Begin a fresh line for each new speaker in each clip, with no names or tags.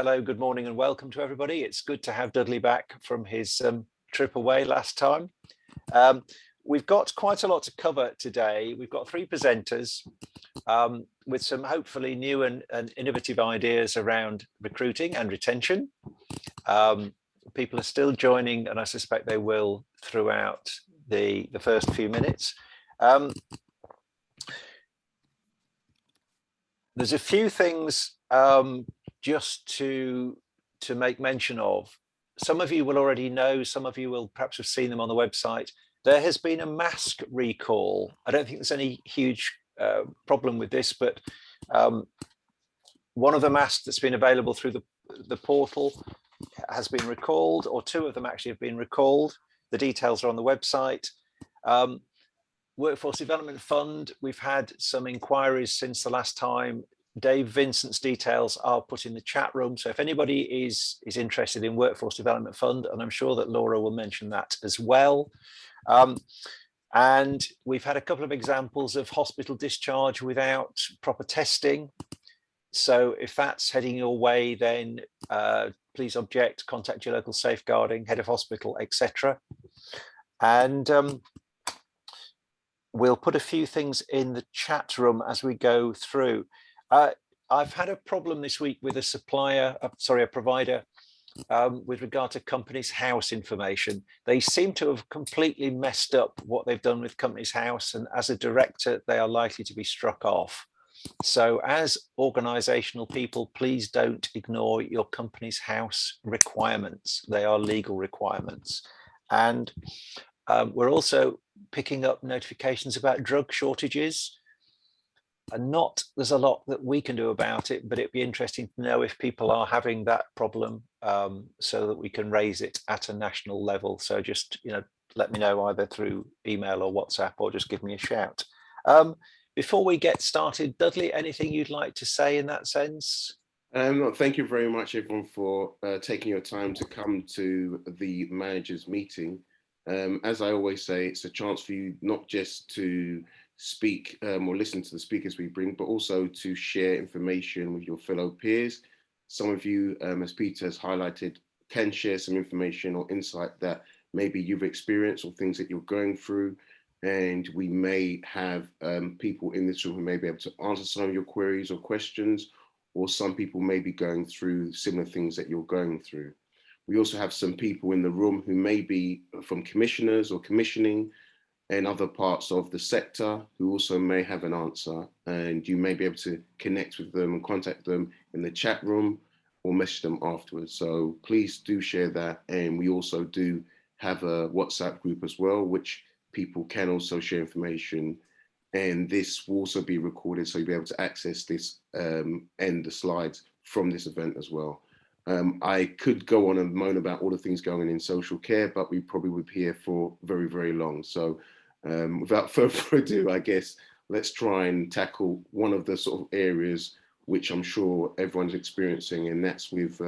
Hello, good morning and welcome to everybody. It's good to have Dudley back from his trip away last time. We've got quite a lot to cover today. We've got three presenters with some hopefully new and innovative ideas around recruiting and retention. People are still joining, and I suspect they will throughout the first few minutes. There's a few things just to make mention of. Some of you will already know, some of you will perhaps have seen them on the website. There has been a mask recall. I don't think there's any huge problem with this, but one of the masks that's been available through the portal has been recalled, or two of them actually have been recalled. The details are on the website. Workforce Development Fund, we've had some inquiries since the last time. Dave Vincent's details are put in the chat room. So if anybody is interested in Workforce Development Fund, and I'm sure that Laura will mention that as well. And we've had a couple of examples of hospital discharge without proper testing. So if that's heading your way, then please object, contact your local safeguarding, head of hospital, etc. And we'll put a few things in the chat room as we go through. I've had a problem this week with a provider with regard to Companies House information. They seem to have completely messed up what they've done with Companies House, and as a director, they are likely to be struck off. So as organizational people, please don't ignore your Companies House requirements. They are legal requirements. And we're also picking up notifications about drug shortages. And there's a lot that we can do about it, but it'd be interesting to know if people are having that problem so that we can raise it at a national level. So just, let me know either through email or WhatsApp, or just give me a shout. Before we get started, Dudley, anything you'd like to say in that sense?
Thank you very much, everyone, for taking your time to come to the managers meeting. As I always say, it's a chance for you not just to speak or listen to the speakers we bring, but also to share information with your fellow peers. Some of you, as Peter has highlighted, can share some information or insight that maybe you've experienced or things that you're going through. And we may have people in this room who may be able to answer some of your queries or questions, or some people may be going through similar things that you're going through. We also have some people in the room who may be from commissioners or commissioning and other parts of the sector who also may have an answer, and you may be able to connect with them and contact them in the chat room or message them afterwards. So please do share that. And we also do have a WhatsApp group as well, which people can also share information, and this will also be recorded, so you'll be able to access this and the slides from this event as well. I could go on and moan about all the things going on in social care, but we probably would be here for very, very long. So without further ado, I guess let's try and tackle one of the sort of areas which I'm sure everyone's experiencing, and that's with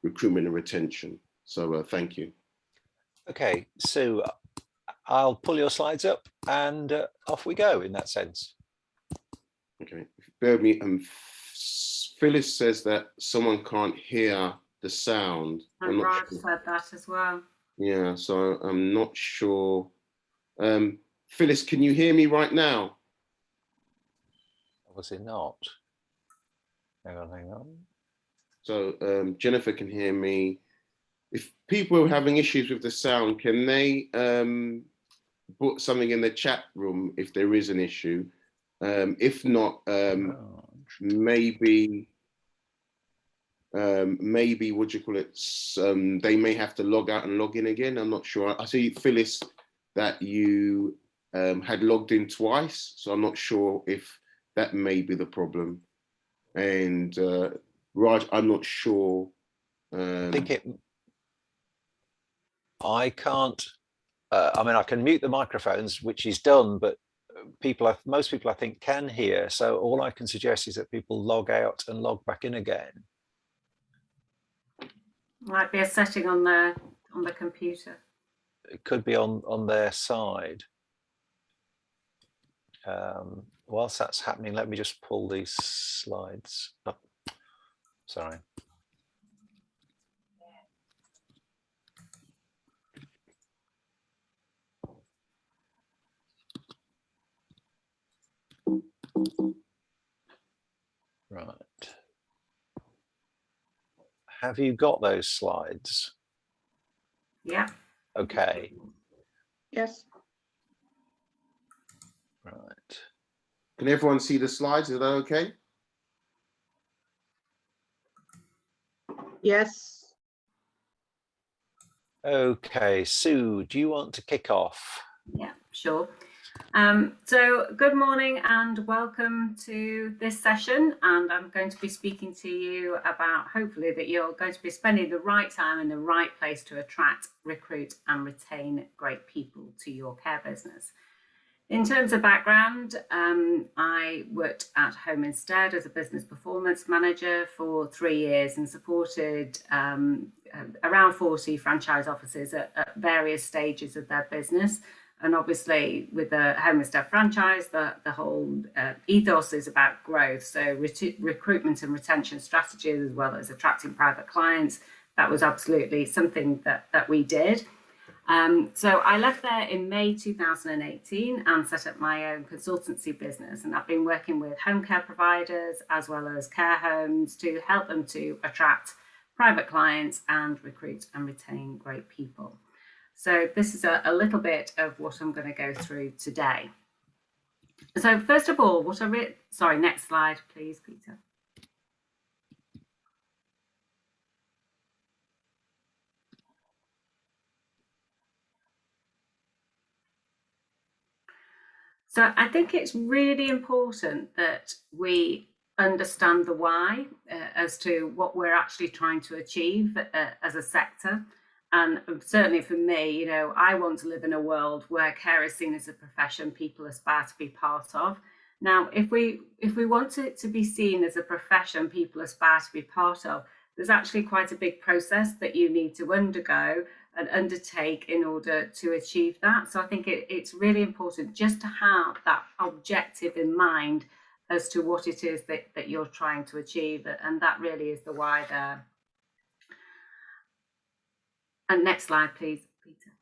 recruitment and retention. So thank you.
Okay, so I'll pull your slides up and off we go in that sense.
Okay, bear with me. Phyllis says that someone can't hear the sound.
And Raj said that as well.
Yeah, so I'm not sure. Phyllis, can you hear me right now?
Obviously not. Hang on.
So Jennifer can hear me. If people are having issues with the sound, can they put something in the chat room if there is an issue? If not, maybe what do you call it? They may have to log out and log in again. I'm not sure. I see, Phyllis, that you had logged in twice, so I'm not sure if that may be the problem. And Raj, I'm not sure.
I can't. I mean, I can mute the microphones, which is done, but most people I think can hear. So all I can suggest is that people log out and log back in again.
Might be a setting on the computer.
It could be on their side. Whilst that's happening, let me just pull these slides up. Sorry. have you got those slides?
Yeah.
Okay.
Yes.
Right.
Can everyone see the slides? Is that okay?
Yes.
Okay, Sue, do you want to kick off?
Yeah, sure. So good morning and welcome to this session, and I'm going to be speaking to you about hopefully that you're going to be spending the right time in the right place to attract, recruit and retain great people to your care business. In terms of background, I worked at Home Instead as a business performance manager for 3 years and supported around 40 franchise offices at various stages of their business. And obviously with the Home Instead franchise, the whole ethos is about growth. So recruitment and retention strategies, as well as attracting private clients, that was absolutely something that we did. So I left there in May 2018 and set up my own consultancy business. And I've been working with home care providers as well as care homes to help them to attract private clients and recruit and retain great people. So this is a little bit of what I'm going to go through today. So first of all, sorry, next slide, please, Peter. So I think it's really important that we understand the why as to what we're actually trying to achieve as a sector. And certainly for me, you know, I want to live in a world where care is seen as a profession people aspire to be part of. Now, if we want it to be seen as a profession people aspire to be part of, there's actually quite a big process that you need to undergo and undertake in order to achieve that. So I think it's really important just to have that objective in mind as to what it is that you're trying to achieve. And that really is the why there. And next slide, please, Peter.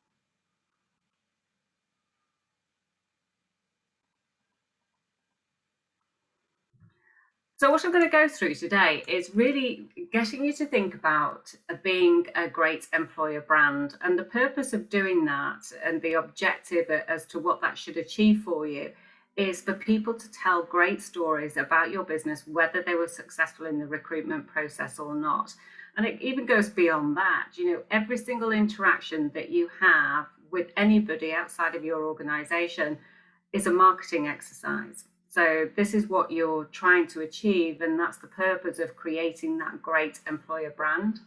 So what I'm going to go through today is really getting you to think about being a great employer brand. And the purpose of doing that and the objective as to what that should achieve for you is for people to tell great stories about your business, whether they were successful in the recruitment process or not. And it even goes beyond that. You know, every single interaction that you have with anybody outside of your organization is a marketing exercise. So this is what you're trying to achieve, and that's the purpose of creating that great employer brand.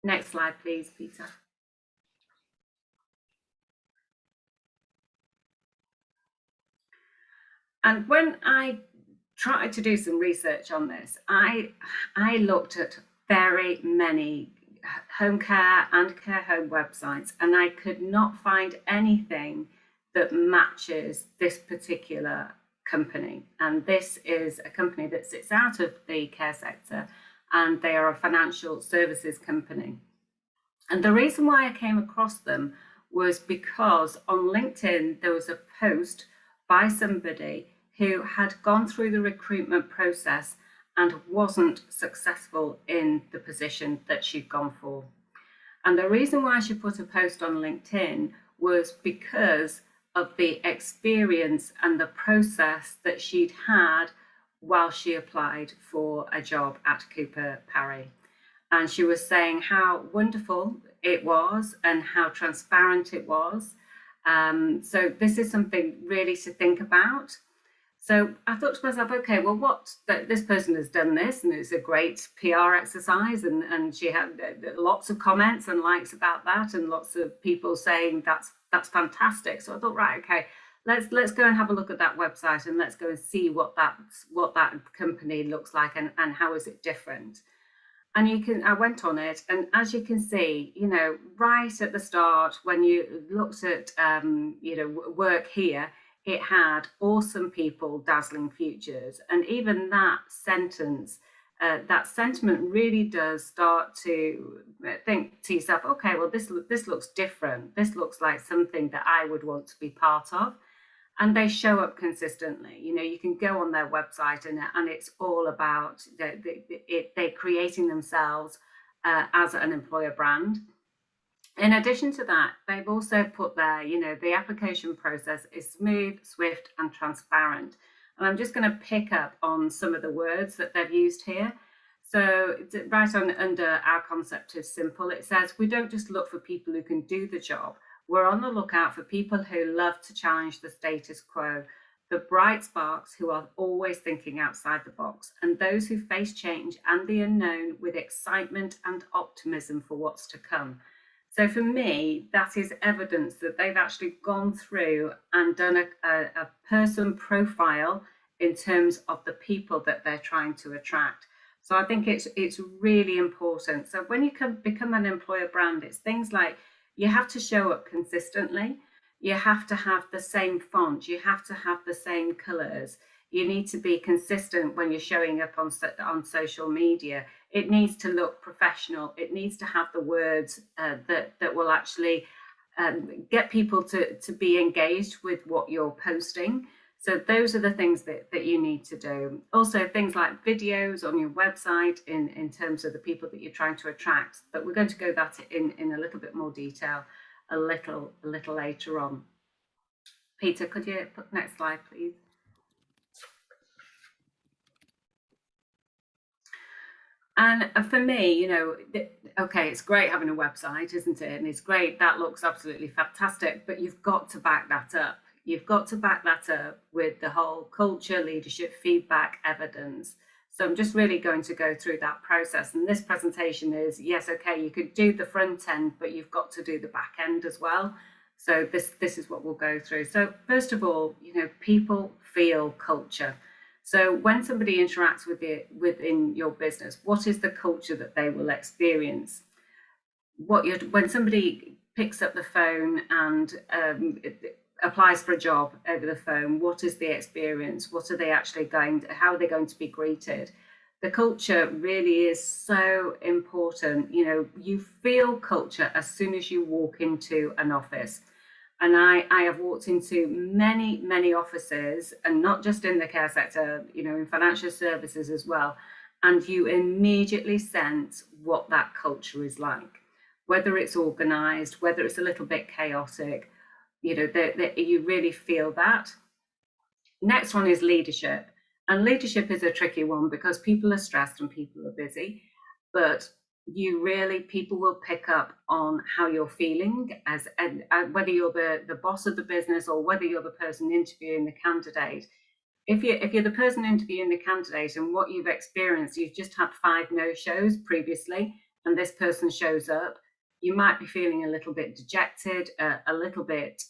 Next slide, please, Peter. And when I tried to do some research on this, I looked at very many home care and care home websites, and I could not find anything that matches this particular company. And this is a company that sits out of the care sector, and they are a financial services company. And the reason why I came across them was because on LinkedIn, there was a post by somebody who had gone through the recruitment process and wasn't successful in the position that she'd gone for. And the reason why she put a post on LinkedIn was because of the experience and the process that she'd had while she applied for a job at Cooper Parry. And she was saying how wonderful it was and how transparent it was. So this is something really to think about. So I thought to myself, okay, well, this person has done this, and it's a great PR exercise, and she had lots of comments and likes about that, and lots of people saying that's fantastic. So I thought, right, okay, let's go and have a look at that website, and let's go and see what that company looks like, and how is it different. And I went on it, and as you can see, you know, right at the start, when you looked at work here, it had awesome people, dazzling futures. And even that sentence, that sentiment really does start to think to yourself, okay, well, this looks different. This looks like something that I would want to be part of. and they show up consistently. You know, you can go on their website and it's all about they creating themselves as an employer brand. In addition to that, they've also put there, you know, the application process is smooth, swift, and transparent. And I'm just going to pick up on some of the words that they've used here. So right on under our concept of simple, it says, we don't just look for people who can do the job. We're on the lookout for people who love to challenge the status quo, the bright sparks who are always thinking outside the box, and those who face change and the unknown with excitement and optimism for what's to come. So for me, that is evidence that they've actually gone through and done a person profile in terms of the people that they're trying to attract. So I think it's really important. So when you can become an employer brand, it's things like you have to show up consistently. You have to have the same font. You have to have the same colors. You need to be consistent when you're showing up on social media. It needs to look professional. It needs to have the words that will actually get people to be engaged with what you're posting. So those are the things that you need to do. Also, things like videos on your website in terms of the people that you're trying to attract. But we're going to go that in a little bit more detail a little later on. Peter, could you put next slide, please? And for me, you know, okay, it's great having a website, isn't it? And it's great, that looks absolutely fantastic, but you've got to back that up. You've got to back that up with the whole culture, leadership, feedback, evidence. So I'm just really going to go through that process. And this presentation is, yes, okay, you could do the front end, but you've got to do the back end as well. So this is what we'll go through. So first of all, you know, people feel culture. So when somebody interacts with it within your business, what is the culture that they will experience? When somebody picks up the phone and applies for a job over the phone, what is the experience? What are they actually how are they going to be greeted? The culture really is so important. You know, you feel culture as soon as you walk into an office. And I have walked into many offices, and not just in the care sector, you know, in financial services as well. And you immediately sense what that culture is like, whether it's organized, whether it's a little bit chaotic, you know, you really feel that. Next one is leadership. And leadership is a tricky one because people are stressed and people are busy, but people will pick up on how you're feeling and whether you're the boss of the business or whether you're the person interviewing the candidate. If you're the person interviewing the candidate and what you've experienced, you've just had 5 no-shows previously, and this person shows up, you might be feeling a little bit dejected, a little bit,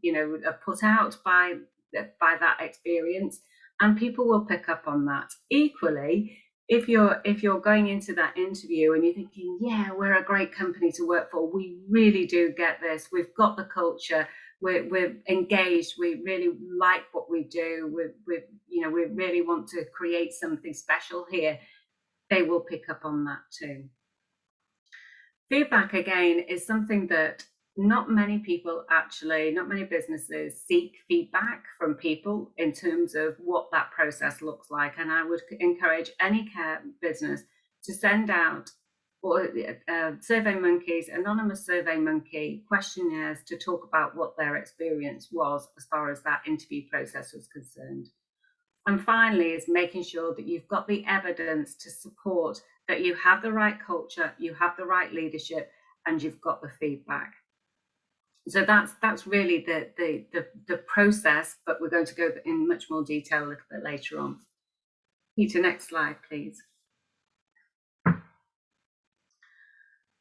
you know, put out by that experience, and people will pick up on that. Equally, if you're going into that interview and you're thinking, yeah, we're a great company to work for, we really do get this, we've got the culture, we're engaged, we really like what we do, we really want to create something special here, they will pick up on that too. Feedback, again, is something that not many businesses seek feedback from people in terms of what that process looks like. And I would encourage any care business to send out anonymous Survey Monkey questionnaires to talk about what their experience was as far as that interview process was concerned. And finally is making sure that you've got the evidence to support that you have the right culture, you have the right leadership, and you've got the feedback. So that's really the process, but we're going to go in much more detail a little bit later on. Peter, next slide, please.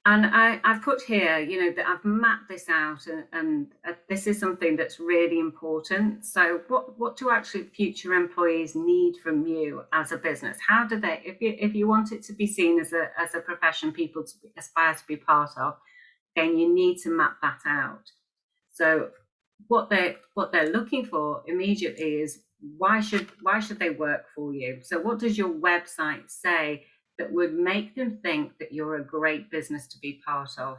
And I've put here, you know, that I've mapped this out, and this is something that's really important. So what do actually future employees need from you as a business? How do they, if you want it to be seen as a profession people to aspire to be part of, then you need to map that out. So what they're looking for immediately is why should they work for you? So what does your website say that would make them think that you're a great business to be part of?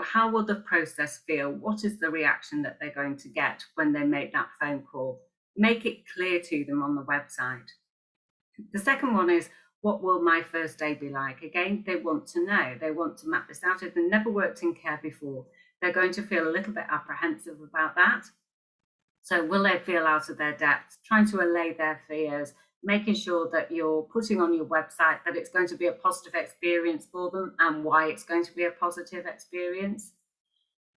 how will the process feel? What is the reaction that they're going to get when they make that phone call? Make it clear to them on the website. The second one is, what will my first day be like? Again, they want to know. They want to map this out. If they've never worked in care before, they're going to feel a little bit apprehensive about that. So will they feel out of their depth? Trying to allay their fears, making sure that you're putting on your website that it's going to be a positive experience for them and why it's going to be a positive experience.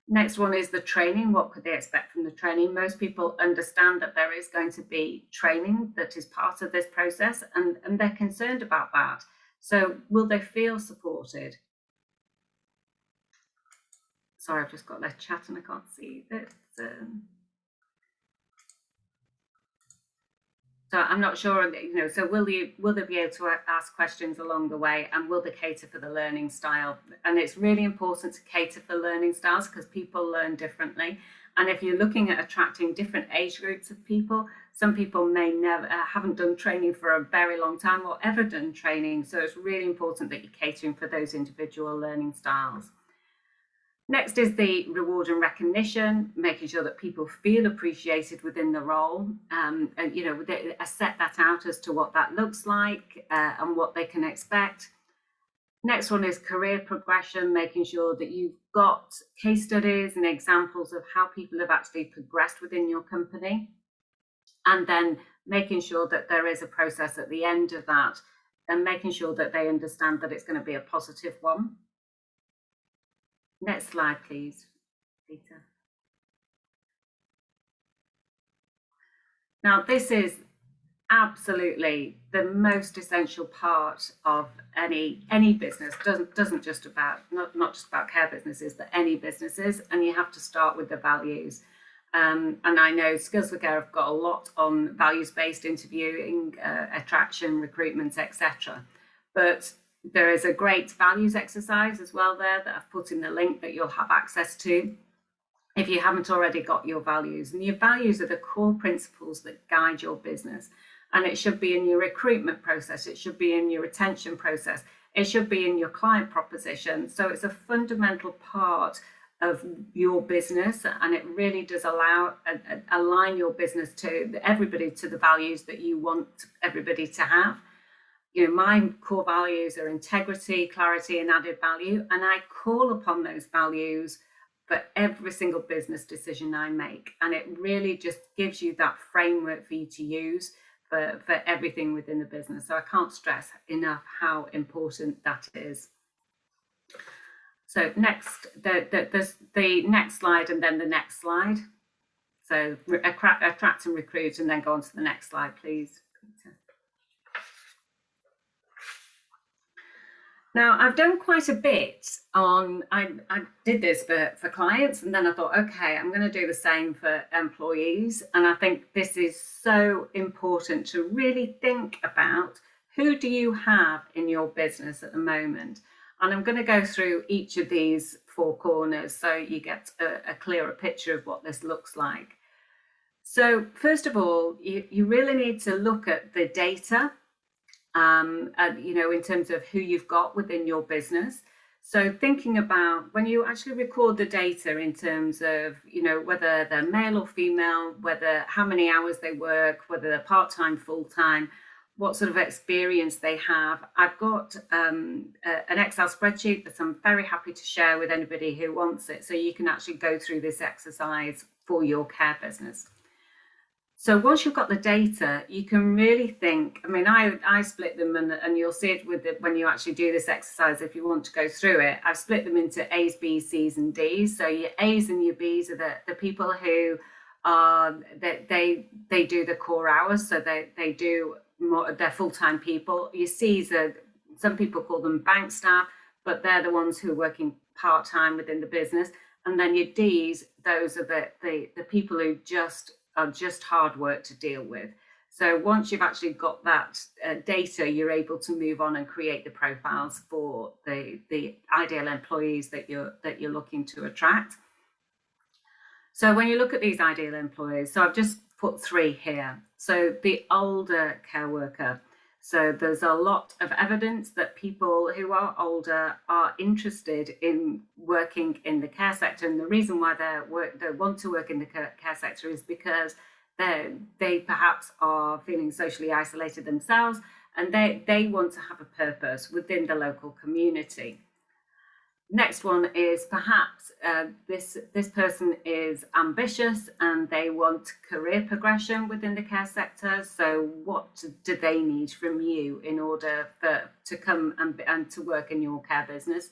Next one is the training. What could they expect from the training? Most people understand that there is going to be training that is part of this process, and they're concerned about that. So will they feel supported? Sorry, I've just got their chat and I can't see it. So I'm not sure, so will they be able to ask questions along the way, and will they cater for the learning style? And it's really important to cater for learning styles because people learn differently. And if you're looking at attracting different age groups of people, some people may haven't done training for a very long time or ever done training. So it's really important that you're catering for those individual learning styles. Next is the reward and recognition, making sure that people feel appreciated within the role, and they set that out as to what that looks like and what they can expect. Next one is career progression, making sure that you've got case studies and examples of how people have actually progressed within your company, and then making sure that there is a process at the end of that and making sure that they understand that it's going to be a positive one. Next slide, please, Peter. Now, this is absolutely the most essential part of any business. Doesn't just about not just about care businesses, but any businesses. And you have to start with the values. And I know Skills for Care have got a lot on values-based interviewing, attraction, recruitment, etc. But there is a great values exercise as well there that I've put in the link that you'll have access to if you haven't already got your values. And your values are the core principles that guide your business. And it should be in your recruitment process. It should be in your retention process. It should be in your client proposition. So it's a fundamental part of your business, and it really does align your business to everybody to the values that you want everybody to have. My core values are integrity, clarity, and added value, and I call upon those values for every single business decision I make. And it really just gives you that framework for you to use for everything within the business. So I can't stress enough how important that is. So next, the next slide and then the next slide. So attract and recruit, and then go on to the next slide, please. Now, I've done quite a bit on, I did this for clients, and then I thought, okay, I'm going to do the same for employees. And I think this is so important to really think about, who do you have in your business at the moment? And I'm going to go through each of these four corners so you get a clearer picture of what this looks like. So first of all, you really need to look at the data, in terms of who you've got within your business. So thinking about when you actually record the data in terms of, whether they're male or female, how many hours they work, whether they're part-time, full-time, what sort of experience they have. I've got an Excel spreadsheet that I'm very happy to share with anybody who wants it, so you can actually go through this exercise for your care business. So once you've got the data, you can really think, I split them, and you'll see it when you actually do this exercise, if you want to go through it. I've split them into A's, B's, C's, and D's. So your A's and your B's are the people who they do the core hours, so they do more, they're full-time people. Your C's are, some people call them bank staff, but they're the ones who are working part-time within the business. And then your D's, those are the people who are just hard work to deal with. So once you've actually got that data, you're able to move on and create the profiles for the ideal employees that you're looking to attract. So when you look at these ideal employees, so I've just put 3 here. So the older care worker. So there's a lot of evidence that people who are older are interested in working in the care sector. And the reason why they want to work in the care sector is because they perhaps are feeling socially isolated themselves, and they want to have a purpose within the local community. Next one is perhaps this person is ambitious and they want career progression within the care sector. So what do they need from you in order to come and to work in your care business?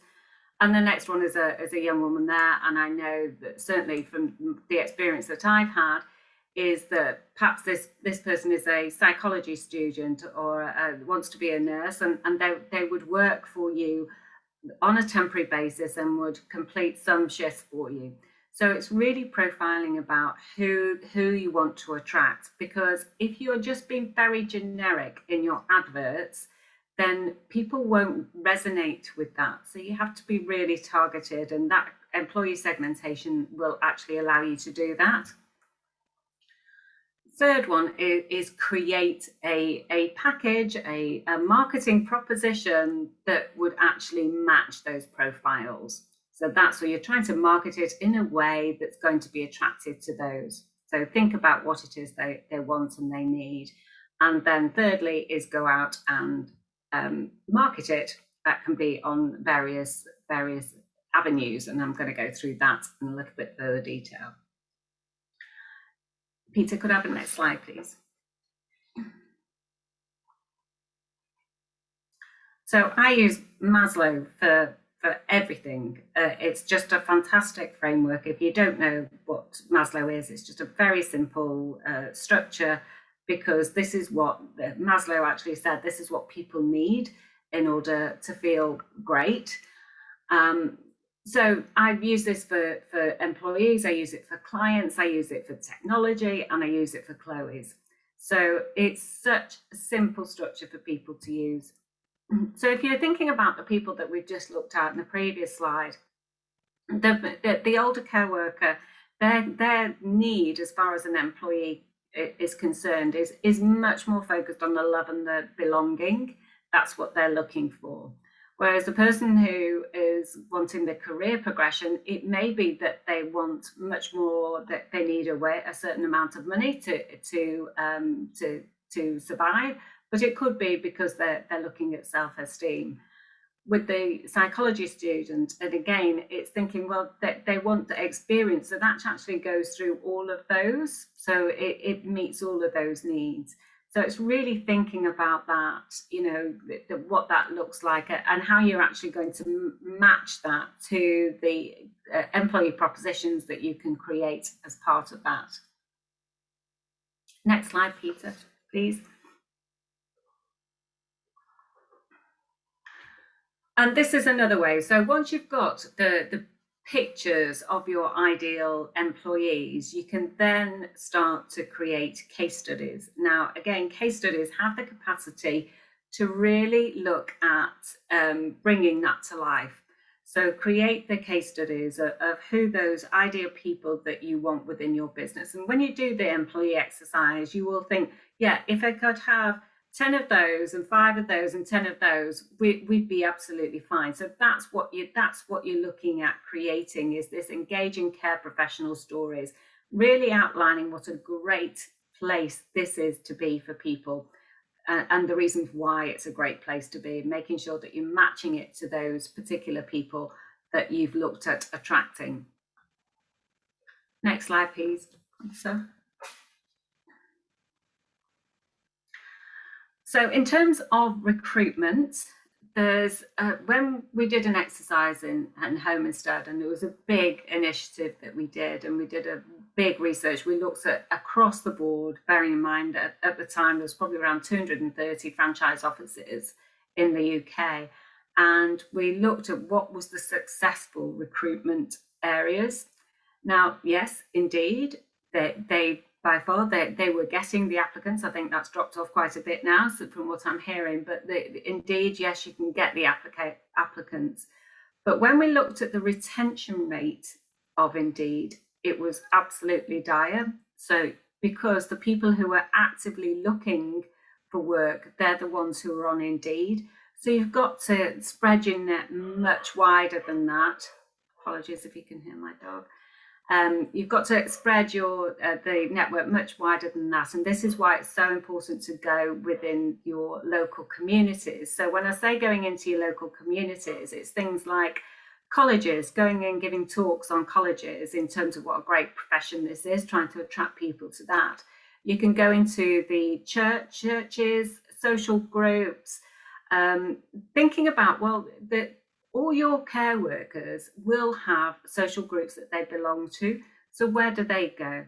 And the next one is a young woman there, and I know that certainly from the experience that I've had is that perhaps this person is a psychology student or wants to be a nurse, and they would work for you on a temporary basis and would complete some shifts for you. So it's really profiling about who you want to attract, because if you're just being very generic in your adverts, then people won't resonate with that. So you have to be really targeted, and that employee segmentation will actually allow you to do that. Third one is create a package, a marketing proposition that would actually match those profiles. So that's where you're trying to market it in a way that's going to be attractive to those. So think about what it is they want and they need. And then thirdly is go out and market it. That can be on various avenues, and I'm going to go through that in a little bit further detail. Peter, could I have the next slide, please? So I use Maslow for everything. It's just a fantastic framework. If you don't know what Maslow is, it's just a very simple structure, because this is what Maslow actually said, this is what people need in order to feel great. So I've used this for employees, I use it for clients, I use it for technology, and I use it for Chloe's. So it's such a simple structure for people to use. So if you're thinking about the people that we've just looked at in the previous slide, the older care worker, their need as far as an employee is concerned is much more focused on the love and the belonging. That's what they're looking for. Whereas the person who is wanting the career progression, it may be that they want much more, that they need a certain amount of money to survive, but it could be because they're looking at self-esteem. With the psychology student, and again, it's thinking, well, they want the experience, so that actually goes through all of those, so it meets all of those needs. So it's really thinking about that, you know, what that looks like and how you're actually going to match that to the employee propositions that you can create as part of that. Next slide, Peter, please. And this is another way. So once you've got the pictures of your ideal employees, you can then start to create case studies. Now, again, case studies have the capacity to really look at bringing that to life. So create the case studies of who those ideal people that you want within your business. And when you do the employee exercise, you will think, yeah, if I could have 10 of those and 5 of those and 10 of those, we'd be absolutely fine. So that's what you're looking at creating, is this engaging care professional stories, really outlining what a great place this is to be for people and the reasons why it's a great place to be, making sure that you're matching it to those particular people that you've looked at attracting. Next slide, please. So in terms of recruitment, there's when we did an exercise in Home Instead, and there was a big initiative that we did, and we did a big research. We looked at across the board, bearing in mind that at the time there was probably around 230 franchise offices in the UK, and we looked at what was the successful recruitment areas. Now, yes, indeed, they by far, they were getting the applicants. I think that's dropped off quite a bit now, so from what I'm hearing, but indeed, yes, you can get the applicants. But when we looked at the retention rate of Indeed, it was absolutely dire. So because the people who were actively looking for work, they're the ones who are on Indeed. So you've got to spread your net much wider than that. Apologies if you can hear my dog. You've got to spread your the network much wider than that, and this is why it's so important to go within your local communities. So when I say going into your local communities, it's things like colleges, going and giving talks on colleges in terms of what a great profession this is, trying to attract people to that. You can go into the churches, social groups, thinking about, well, all your care workers will have social groups that they belong to. So where do they go?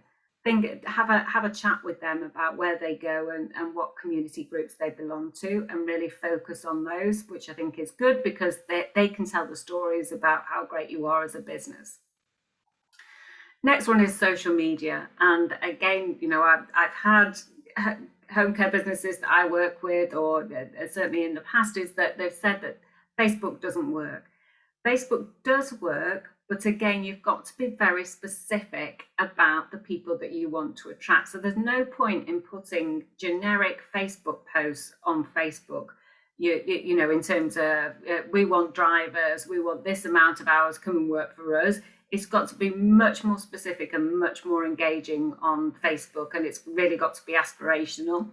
Have a chat with them about where they go and what community groups they belong to, and really focus on those, which I think is good because they can tell the stories about how great you are as a business. Next one is social media. And again, you know, I've had home care businesses that I work with, or certainly in the past, is that they've said that Facebook doesn't work. Facebook does work, but again, you've got to be very specific about the people that you want to attract. So there's no point in putting generic Facebook posts on Facebook, you know, in terms of we want drivers, we want this amount of hours, come and work for us. It's got to be much more specific and much more engaging on Facebook, and it's really got to be aspirational.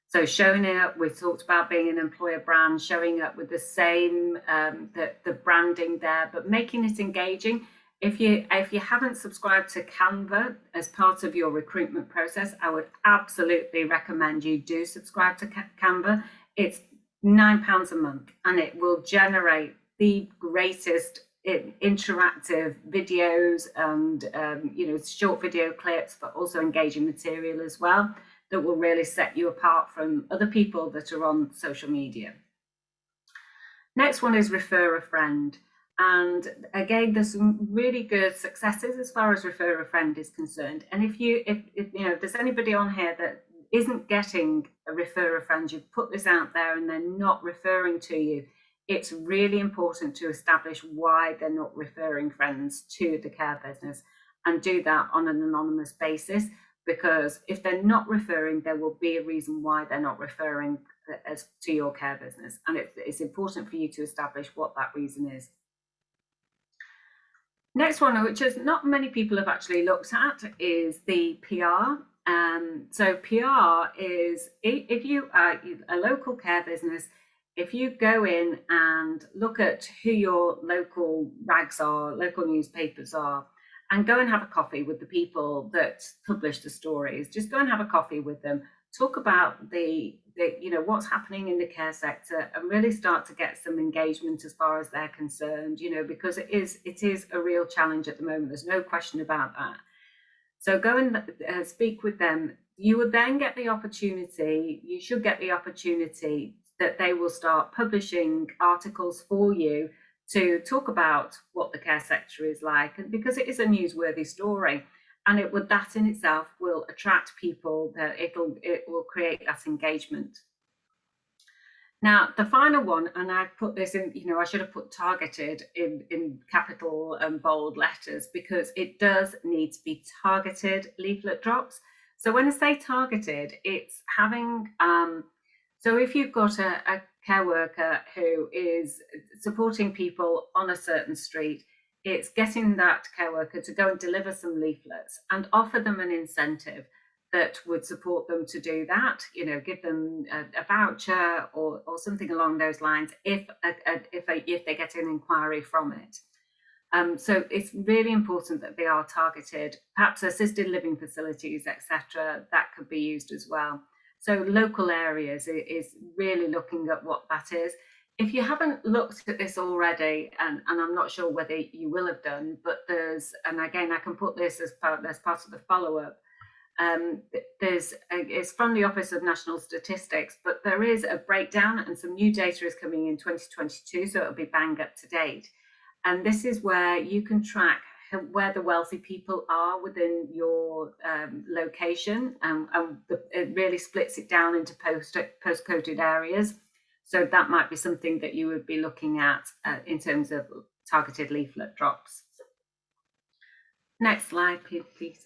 So showing up, we talked about being an employer brand, showing up with the same, the branding there, but making it engaging. If you haven't subscribed to Canva as part of your recruitment process, I would absolutely recommend you do subscribe to Canva. It's £9 a month, and it will generate the greatest interactive videos and you know, short video clips, but also engaging material as well, that will really set you apart from other people that are on social media. Next one is refer a friend. And again, there's some really good successes as far as refer a friend is concerned. And if you know, if there's anybody on here that isn't getting a refer a friend, you've put this out there and they're not referring to you, it's really important to establish why they're not referring friends to the care business, and do that on an anonymous basis. Because if they're not referring, there will be a reason why they're not referring as to your care business. And it's important for you to establish what that reason is. Next one, which is not many people have actually looked at, is the PR. So PR is, if you are a local care business, if you go in and look at who your local rags are, local newspapers are, and go and have a coffee with the people that publish the stories. Just go and have a coffee with them. Talk about the you know, what's happening in the care sector, and really start to get some engagement as far as they're concerned. You know, because it is a real challenge at the moment. There's no question about that. So go and speak with them. You will then get the opportunity. You should get the opportunity that they will start publishing articles for you to talk about what the care sector is like, and because it is a newsworthy story, and that in itself will attract people, that it will create that engagement. Now, the final one, and I've put this in, you know, I should have put targeted in capital and bold letters, because it does need to be targeted leaflet drops. So when I say targeted, it's having, so if you've got a care worker who is supporting people on a certain street, it's getting that care worker to go and deliver some leaflets and offer them an incentive that would support them to do that. You know, give them a voucher or something along those lines if they get an inquiry from it. So it's really important that they are targeted. Perhaps assisted living facilities, etc., that could be used as well. So local areas is really looking at what that is. If you haven't looked at this already, and I'm not sure whether you will have done, but there's, and again, I can put this as part of the follow-up. It's from the Office of National Statistics, but there is a breakdown, and some new data is coming in 2022, so it'll be bang up to date. And this is where you can track where the wealthy people are within your location, and it really splits it down into postcoded areas. So that might be something that you would be looking at in terms of targeted leaflet drops. Next slide, please.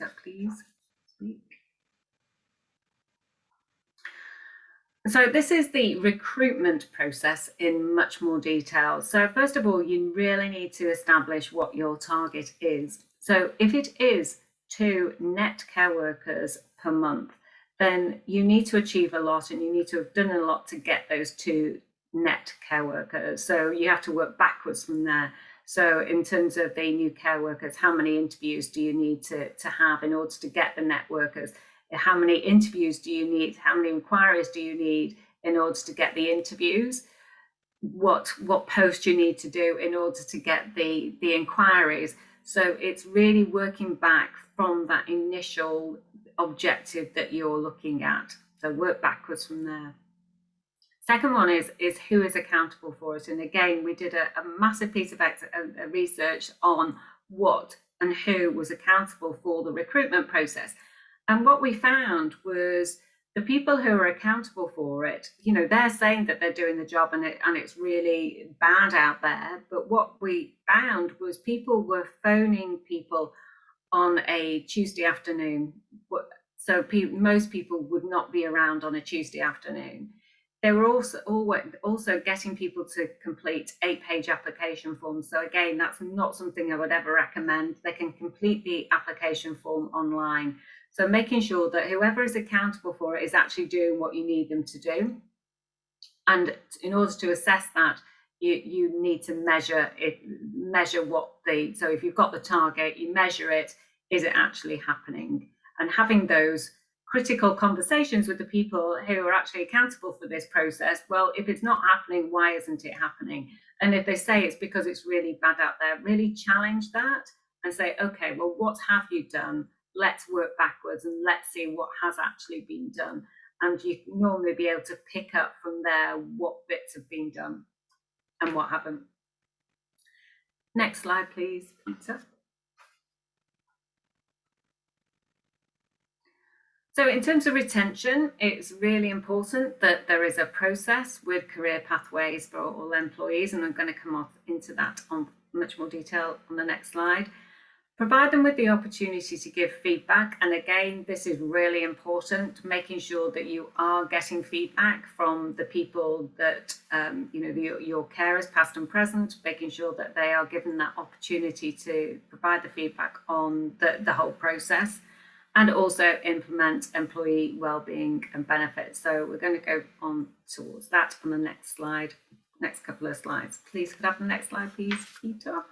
So this is the recruitment process in much more detail. So first of all, you really need to establish what your target is. So if it is 2 net care workers per month, then you need to achieve a lot, and you need to have done a lot to get those 2 net care workers. So you have to work backwards from there. So in terms of the new care workers, how many interviews do you need to have in order to get the net workers? How many interviews do you need? How many inquiries do you need in order to get the interviews? What post you need to do in order to get the inquiries? So it's really working back from that initial objective that you're looking at. So work backwards from there. Second one is who is accountable for it. And again, we did a massive piece of research on what and who was accountable for the recruitment process. And what we found was the people who are accountable for it, they're saying that they're doing the job and it's really bad out there. But what we found was people were phoning people on a Tuesday afternoon. So most people would not be around on a Tuesday afternoon. They were also getting people to complete 8-page application forms. So again, that's not something I would ever recommend. They can complete the application form online. So making sure that whoever is accountable for it is actually doing what you need them to do. And in order to assess that, you need to measure so if you've got the target, you measure it, is it actually happening? And having those critical conversations with the people who are actually accountable for this process. Well, if it's not happening, why isn't it happening? And if they say it's because it's really bad out there, really challenge that and say, okay, well, what have you done? Let's work backwards and let's see what has actually been done. And you can normally be able to pick up from there what bits have been done and what haven't. Next slide, please, Peter. So in terms of retention, it's really important that there is a process with career pathways for all employees, and I'm going to come off into that on much more detail on the next slide. Provide them with the opportunity to give feedback, and again, this is really important, making sure that you are getting feedback from the people that, your carers, past and present, making sure that they are given that opportunity to provide the feedback on the whole process. And also implement employee wellbeing and benefits. So we're going to go on towards that on the next slide, next couple of slides. Please, could I have the next slide, please, Peter?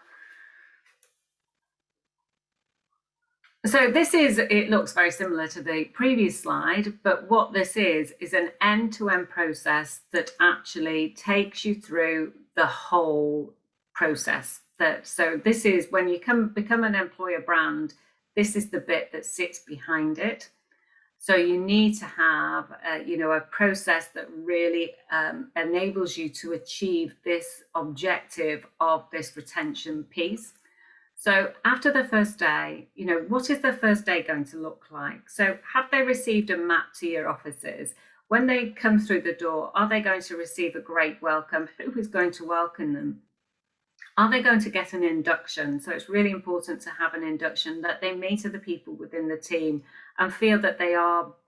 So it looks very similar to the previous slide, but what this is an end-to-end process that actually takes you through the whole process. So this is when you become an employer brand, this is the bit that sits behind it. So you need to have, a process that really enables you to achieve this objective of this retention piece. So after the first day, what is the first day going to look like? So have they received a map to your offices? When they come through the door, are they going to receive a great welcome? Who is going to welcome them? Are they going to get an induction? So it's really important to have an induction, that they meet other people within the team and feel that they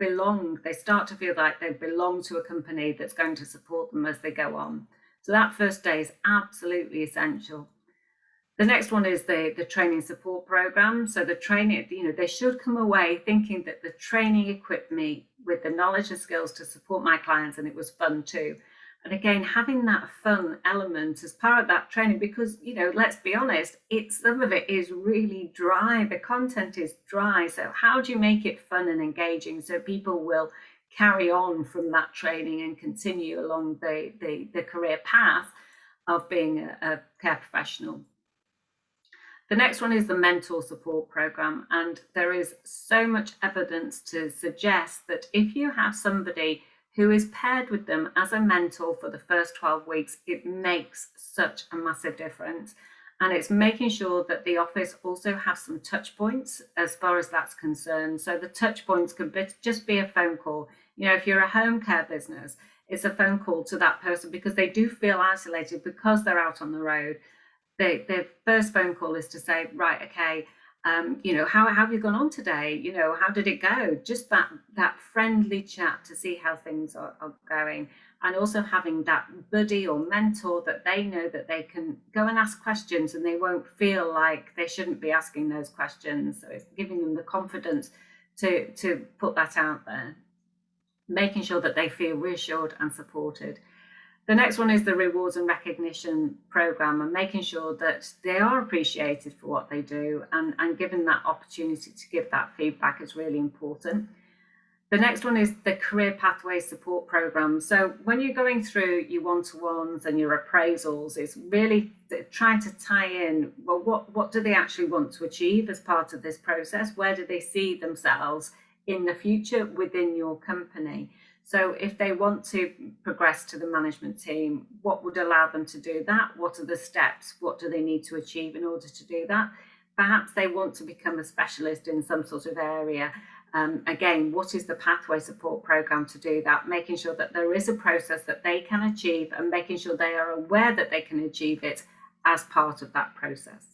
belong. They start to feel like they belong to a company that's going to support them as they go on. So that first day is absolutely essential. The next one is the training support program. So the training, they should come away thinking that the training equipped me with the knowledge and skills to support my clients, and it was fun too. And again, having that fun element as part of that training, because, let's be honest, some of it is really dry. The content is dry. So how do you make it fun and engaging so people will carry on from that training and continue along the career path of being a care professional? The next one is the mentor support program. And there is so much evidence to suggest that if you have somebody who is paired with them as a mentor for the first 12 weeks, it makes such a massive difference. And it's making sure that the office also has some touch points as far as that's concerned. So the touch points could just be a phone call. If you're a home care business, it's a phone call to that person because they do feel isolated because they're out on the road. The first phone call is to say, right, okay, You know, how have you gone on today? You know, how did it go? Just that friendly chat to see how things are going, and also having that buddy or mentor that they know that they can go and ask questions and they won't feel like they shouldn't be asking those questions. So it's giving them the confidence to put that out there, making sure that they feel reassured and supported. The next one is the rewards and recognition program, and making sure that they are appreciated for what they do, and given that opportunity to give that feedback is really important. The next one is the career pathway support program. So when you're going through your one-to-ones and your appraisals, it's really trying to tie in, well, what do they actually want to achieve as part of this process? Where do they see themselves in the future within your company? So if they want to progress to the management team, what would allow them to do that? What are the steps? What do they need to achieve in order to do that? Perhaps they want to become a specialist in some sort of area. Again, what is the pathway support program to do that? Making sure that there is a process that they can achieve, and making sure they are aware that they can achieve it as part of that process.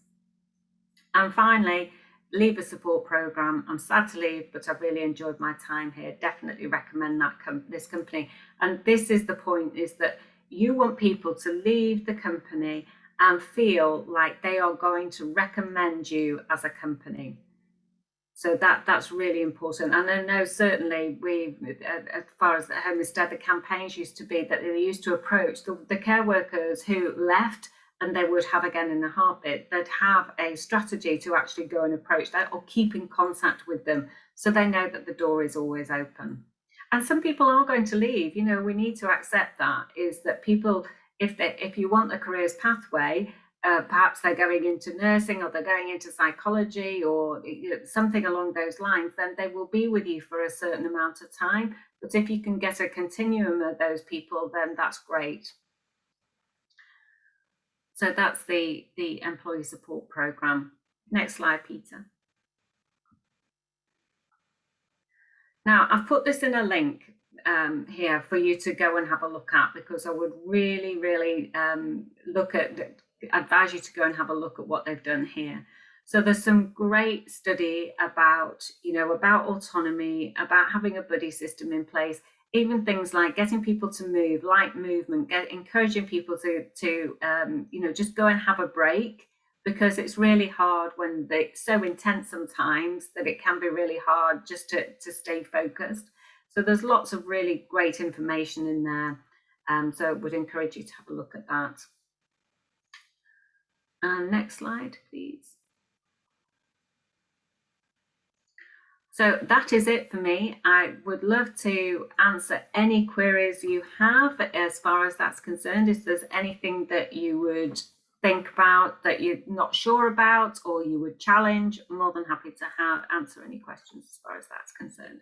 And finally, leaver support program. I'm sad to leave, but I've really enjoyed my time here. Definitely recommend that this company. And this is the point, is that you want people to leave the company and feel like they are going to recommend you as a company. So that's really important. And I know certainly we, as far as at Home Instead, the campaigns used to be that they used to approach the care workers who left, and they would have again in a heartbeat, they'd have a strategy to actually go and approach that or keep in contact with them, so they know that the door is always open. And some people are going to leave. You know, we need to accept that, is that people, if you want a careers pathway, perhaps they're going into nursing, or they're going into psychology, or something along those lines, then they will be with you for a certain amount of time. But if you can get a continuum of those people, then that's great. So that's the employee support program. Next slide, Peter. Now, I've put this in a link here for you to go and have a look at, because I would really, really advise you to go and have a look at what they've done here. So there's some great study about, about autonomy, about having a buddy system in place, even things like getting people to move, light movement, encouraging people to just go and have a break, because it's really hard when they're so intense sometimes that it can be really hard just to stay focused. So there's lots of really great information in there. So I would encourage you to have a look at that. Next slide, please. So that is it for me. I would love to answer any queries you have as far as that's concerned. If there's anything that you would think about that you're not sure about, or you would challenge, I'm more than happy to answer any questions as far as that's concerned.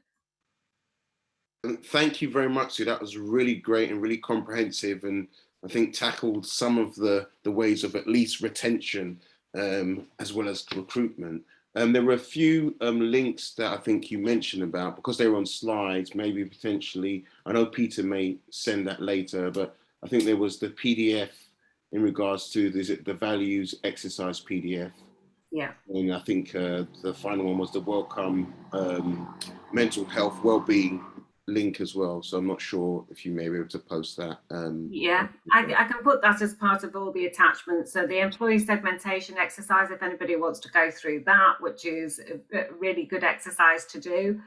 Thank you very much, Sue. That was really great and really comprehensive, and I think tackled some of the ways of at least retention as well as recruitment. There were a few links that I think you mentioned about, because they were on slides, maybe potentially, I know Peter may send that later, but I think there was the PDF in regards to the values exercise PDF.
Yeah.
And I think the final one was the welcome mental health wellbeing link as well. So I'm not sure if you may be able to post that.
Yeah, I can put that as part of all the attachments. So the employee segmentation exercise, if anybody wants to go through that, which is a really good exercise to do,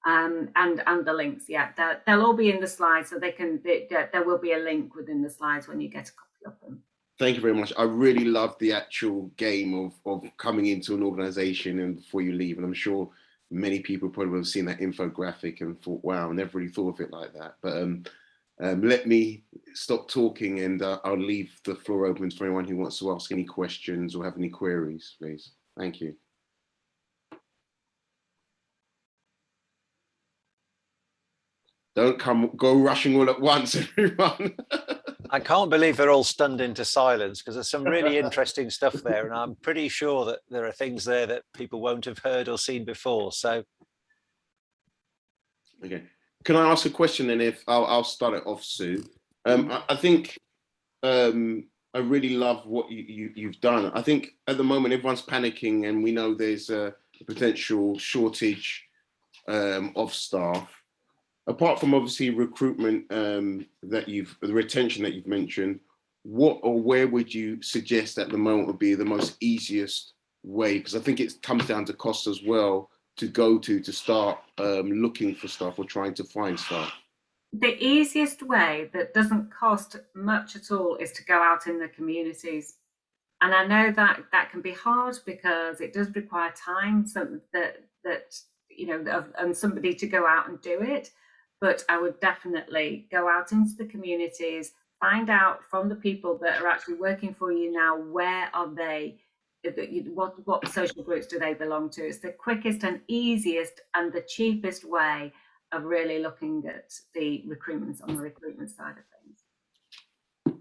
and the links, yeah, they'll all be in the slides, so there will be a link within the slides when you get a copy of them.
Thank you very much. I really love the actual game of coming into an organization and before you leave, and I'm sure many people probably have seen that infographic and thought, wow, I never really thought of it like that. But let me stop talking, and I'll leave the floor open for anyone who wants to ask any questions or have any queries, please. Thank you. Don't go rushing all at once, everyone.
I can't believe they're all stunned into silence, because there's some really interesting stuff there, and I'm pretty sure that there are things there that people won't have heard or seen before. So,
okay, can I ask a question? And if I'll start it off, Sue. I think I really love what you've done. I think at the moment everyone's panicking, and we know there's a potential shortage of staff. Apart from obviously recruitment, the retention that you've mentioned, what or where would you suggest at the moment would be the most easiest way? Because I think it comes down to cost as well to go to start looking for staff or trying to find staff.
The easiest way that doesn't cost much at all is to go out in the communities. And I know that that can be hard because it does require time, and somebody to go out and do it. But I would definitely go out into the communities, find out from the people that are actually working for you now, where are they? What social groups do they belong to? It's the quickest and easiest and the cheapest way of really looking at the recruitment on the recruitment side of things.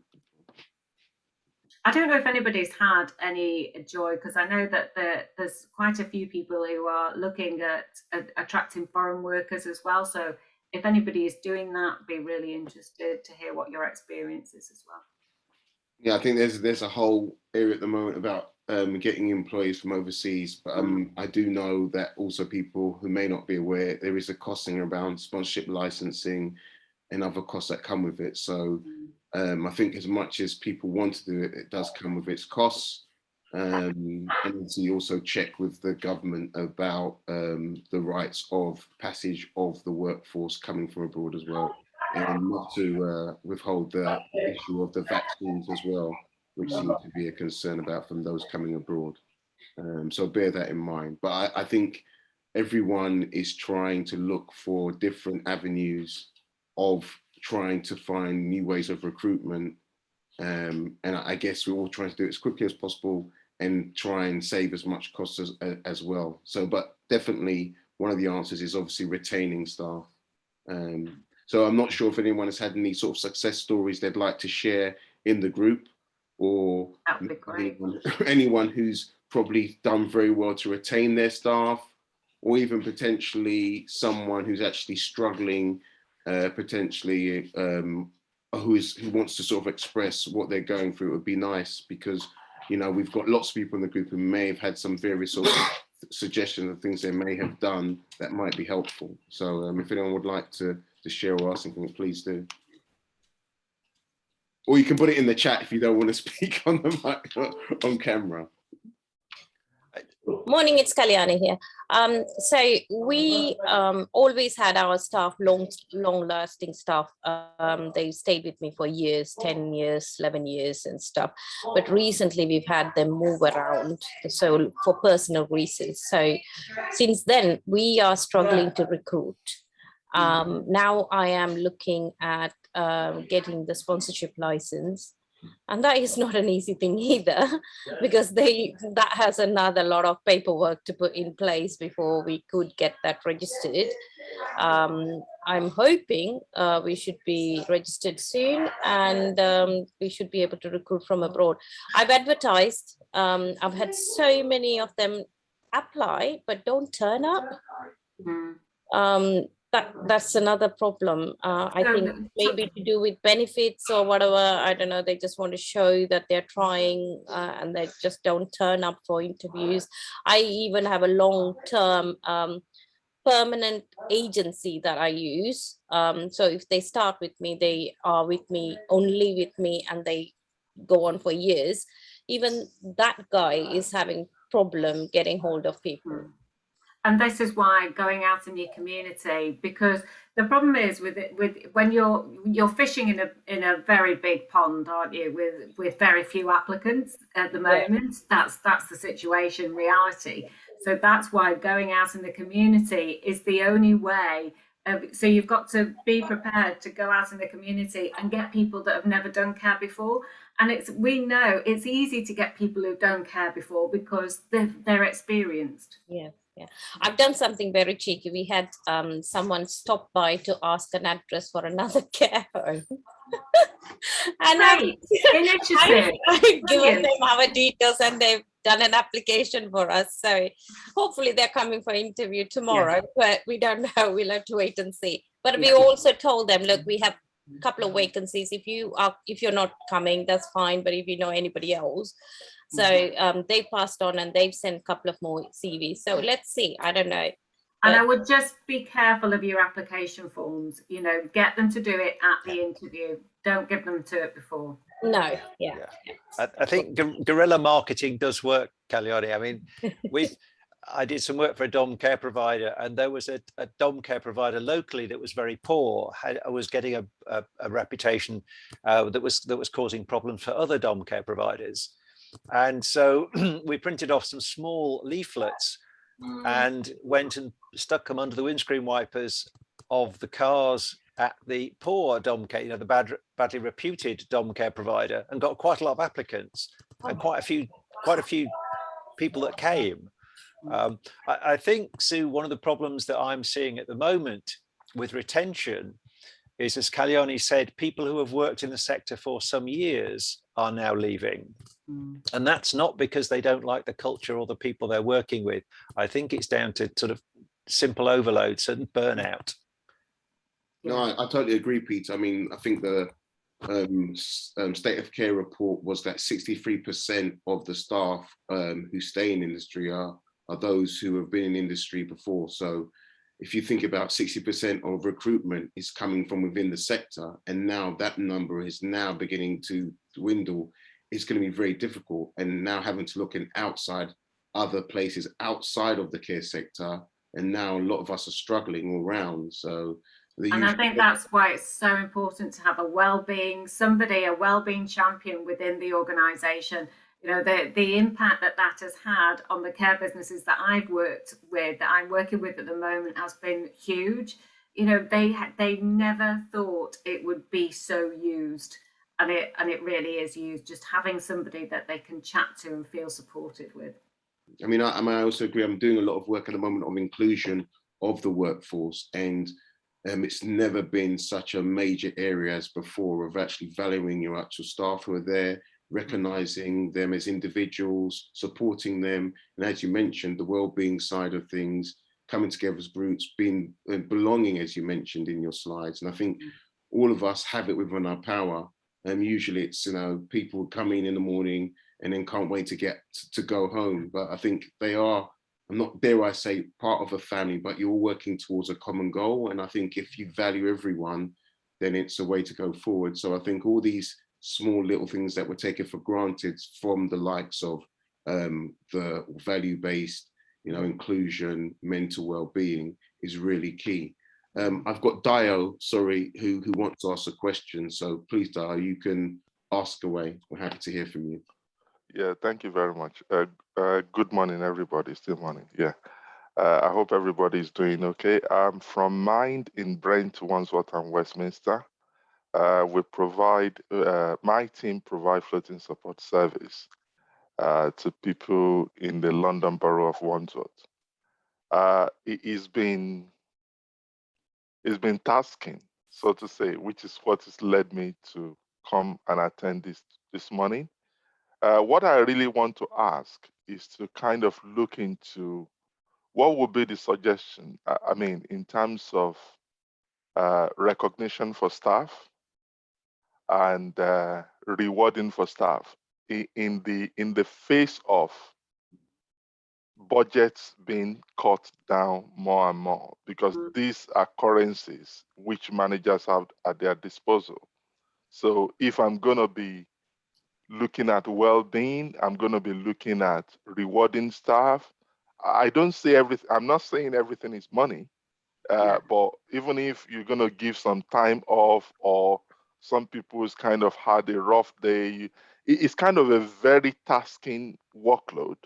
I don't know if anybody's had any joy, because I know that there's quite a few people who are looking at attracting foreign workers as well. So if anybody is doing that, be really interested to hear what your experience is as well.
Yeah, I think there's a whole area at the moment about getting employees from overseas, but I do know that also people who may not be aware, there is a costing around sponsorship licensing and other costs that come with it. So I think as much as people want to do it, it does come with its costs. And so you also check with the government about the rights of passage of the workforce coming from abroad as well. And not to withhold the issue of the vaccines as well, which seems to be a concern about from those coming abroad. So bear that in mind. But I think everyone is trying to look for different avenues of trying to find new ways of recruitment. And I guess we're all trying to do it as quickly as possible and try and save as much cost as well. So, but definitely one of the answers is obviously retaining staff. So I'm not sure if anyone has had any sort of success stories they'd like to share in the group, or anyone who's probably done very well to retain their staff, or even potentially someone who's actually struggling, potentially who wants to sort of express what they're going through. It would be nice, because you know we've got lots of people in the group who may have had some various sort of suggestions of things they may have done that might be helpful. So if anyone would like to share or ask something, please do. Or you can put it in the chat if you don't want to speak on the mic, on camera.
Morning, it's Kalyani here. So we always had our staff, long-lasting staff. They stayed with me for years, 10 years, 11 years and stuff. But recently we've had them move around, so for personal reasons. So since then, we are struggling to recruit. Now I am looking at getting the sponsorship license. And that is not an easy thing either, because that has another lot of paperwork to put in place before we could get that registered. I'm hoping we should be registered soon, and we should be able to recruit from abroad. I've advertised. I've had so many of them apply but don't turn up. That's another problem. I think maybe to do with benefits or whatever. I don't know. They just want to show that they're trying, and they just don't turn up for interviews. I even have a long-term permanent agency that I use. So if they start with me, they are with me, only with me, and they go on for years. Even that guy is having problem getting hold of people.
And this is why going out in your community, because the problem is with when you're fishing in a very big pond, aren't you, with very few applicants at the moment. Yeah. That's the situation, reality. So that's why going out in the community is the only way. So you've got to be prepared to go out in the community and get people that have never done care before. And we know it's easy to get people who don't care before because they're experienced.
Yeah. Yeah, I've done something very cheeky. We had someone stop by to ask an address for another care home. And
I've
given them our details, and they've done an application for us. So hopefully they're coming for interview tomorrow, but we don't know. We'll have to wait and see. But we also told them, look, we have couple of vacancies. If you're not coming, that's fine. But if you know anybody else, so they passed on and they've sent a couple of more CVs. So let's see. I don't know.
And I would just be careful of your application forms. You know, get them to do it at the interview. Don't give them to it before.
No, yeah.
I think guerrilla marketing does work, Kalyani. I mean, I did some work for a dom care provider, and there was a dom care provider locally that was very poor. Was getting a reputation that was causing problems for other dom care providers, and so we printed off some small leaflets and went and stuck them under the windscreen wipers of the cars at the poor dom care, you know, the badly reputed dom care provider, and got quite a lot of applicants and quite a few people that came. I think, Sue, one of the problems that I'm seeing at the moment with retention is, as Kalyani said, people who have worked in the sector for some years are now leaving. And that's not because they don't like the culture or the people they're working with. I think it's down to sort of simple overloads and burnout.
No, I totally agree, Peter. I mean, I think the state of care report was that 63% of the staff who stay in industry are those who have been in industry before. So if you think about 60% of recruitment is coming from within the sector, and now that number is now beginning to dwindle, it's going to be very difficult. And now having to look in outside other places outside of the care sector, and now a lot of us are struggling all around. So
and I think that's why it's so important to have a well-being champion within the organisation. You know, the impact that has had on the care businesses that I've worked with, that I'm working with at the moment, has been huge. You know, they never thought it would be so used, and it really is used. Just having somebody that they can chat to and feel supported with.
I mean, I also agree. I'm doing a lot of work at the moment on inclusion of the workforce, and it's never been such a major area as before of actually valuing your actual staff who are there, recognizing them as individuals, supporting them, and as you mentioned, the well-being side of things, coming together as groups, being belonging, as you mentioned in your slides. And I think all of us have it within our power. And usually it's, you know, people come in the morning and then can't wait to get to go home. But I think they are, I'm not, dare I say, part of a family, but you're all working towards a common goal. And I think if you value everyone, then it's a way to go forward. So I think all these small little things that were taken for granted from the likes of the value-based, you know, inclusion, mental well-being is really key. I've got Dio, sorry, who wants to ask a question. So please, Dio, you can ask away. We're happy to hear from you.
Yeah, thank you very much. Good morning, everybody. Still morning. Yeah. I hope everybody is doing okay. I'm from Mind in Brent, Wandsworth, and Westminster. We provide, my team provide floating support service to people in the London Borough of Wandsworth. It's been tasking, so to say, which is what has led me to come and attend this morning. What I really want to ask is to kind of look into what would be the suggestion, I mean, in terms of recognition for staff and rewarding for staff in the face of budgets being cut down more and more, because these are currencies which managers have at their disposal. So if I'm going to be looking at well-being, I'm going to be looking at rewarding staff. I don't say everything, I'm not saying everything is money, but even if you're going to give some time off, or some people's kind of had a rough day, it's kind of a very tasking workload.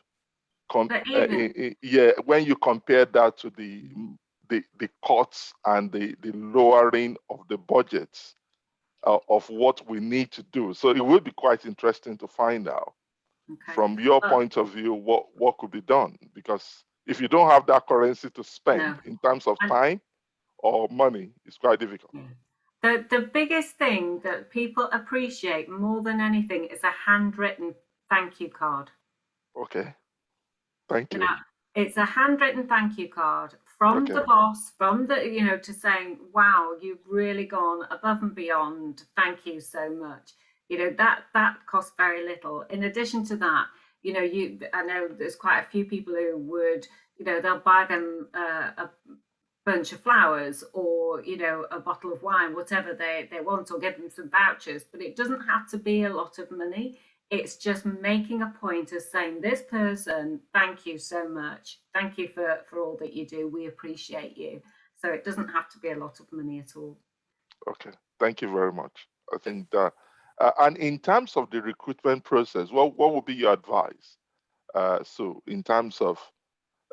When you compare that to the cuts and the lowering of the budgets of what we need to do. So it would be quite interesting to find out from your point of view what could be done, because if you don't have that currency to spend in terms of time or money, it's quite difficult.
The biggest thing that people appreciate more than anything is a handwritten thank you card.
Okay, thank you.
It's a handwritten thank you card from
Okay.
the boss, from the, you know, to saying, wow, you've really gone above and beyond. Thank you so much. You know, that costs very little. In addition to that, you know, I know there's quite a few people who would, you know, they'll buy them a bunch of flowers or, you know, a bottle of wine, whatever they want, or give them some vouchers, but it doesn't have to be a lot of money. It's just making a point of saying, this person, thank you so much. Thank you for all that you do. We appreciate you. So it doesn't have to be a lot of money at all.
Okay, thank you very much. I think that, and in terms of the recruitment process, what would be your advice? So in terms of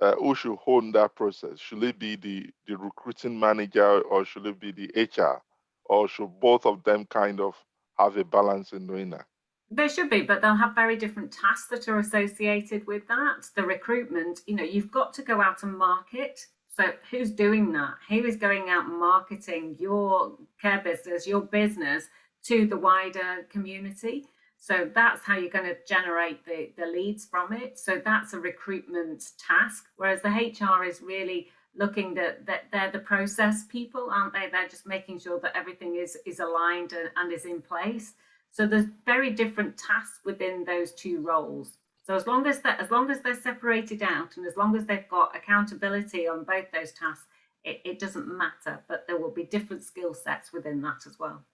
who should own that process? Should it be the recruiting manager, or should it be the HR, or should both of them kind of have a balance in doing that?
There should be, but they'll have very different tasks that are associated with that. The recruitment, you know, you've got to go out and market. So who's doing that? Who is going out and marketing your care business, your business to the wider community? So that's how you're going to generate the leads from it. So that's a recruitment task. Whereas the HR is really looking that they're the process people, aren't they? They're just making sure that everything is aligned and is in place. So there's very different tasks within those two roles. So as long as they're separated out, and as long as they've got accountability on both those tasks, it doesn't matter. But there will be different skill sets within that as well.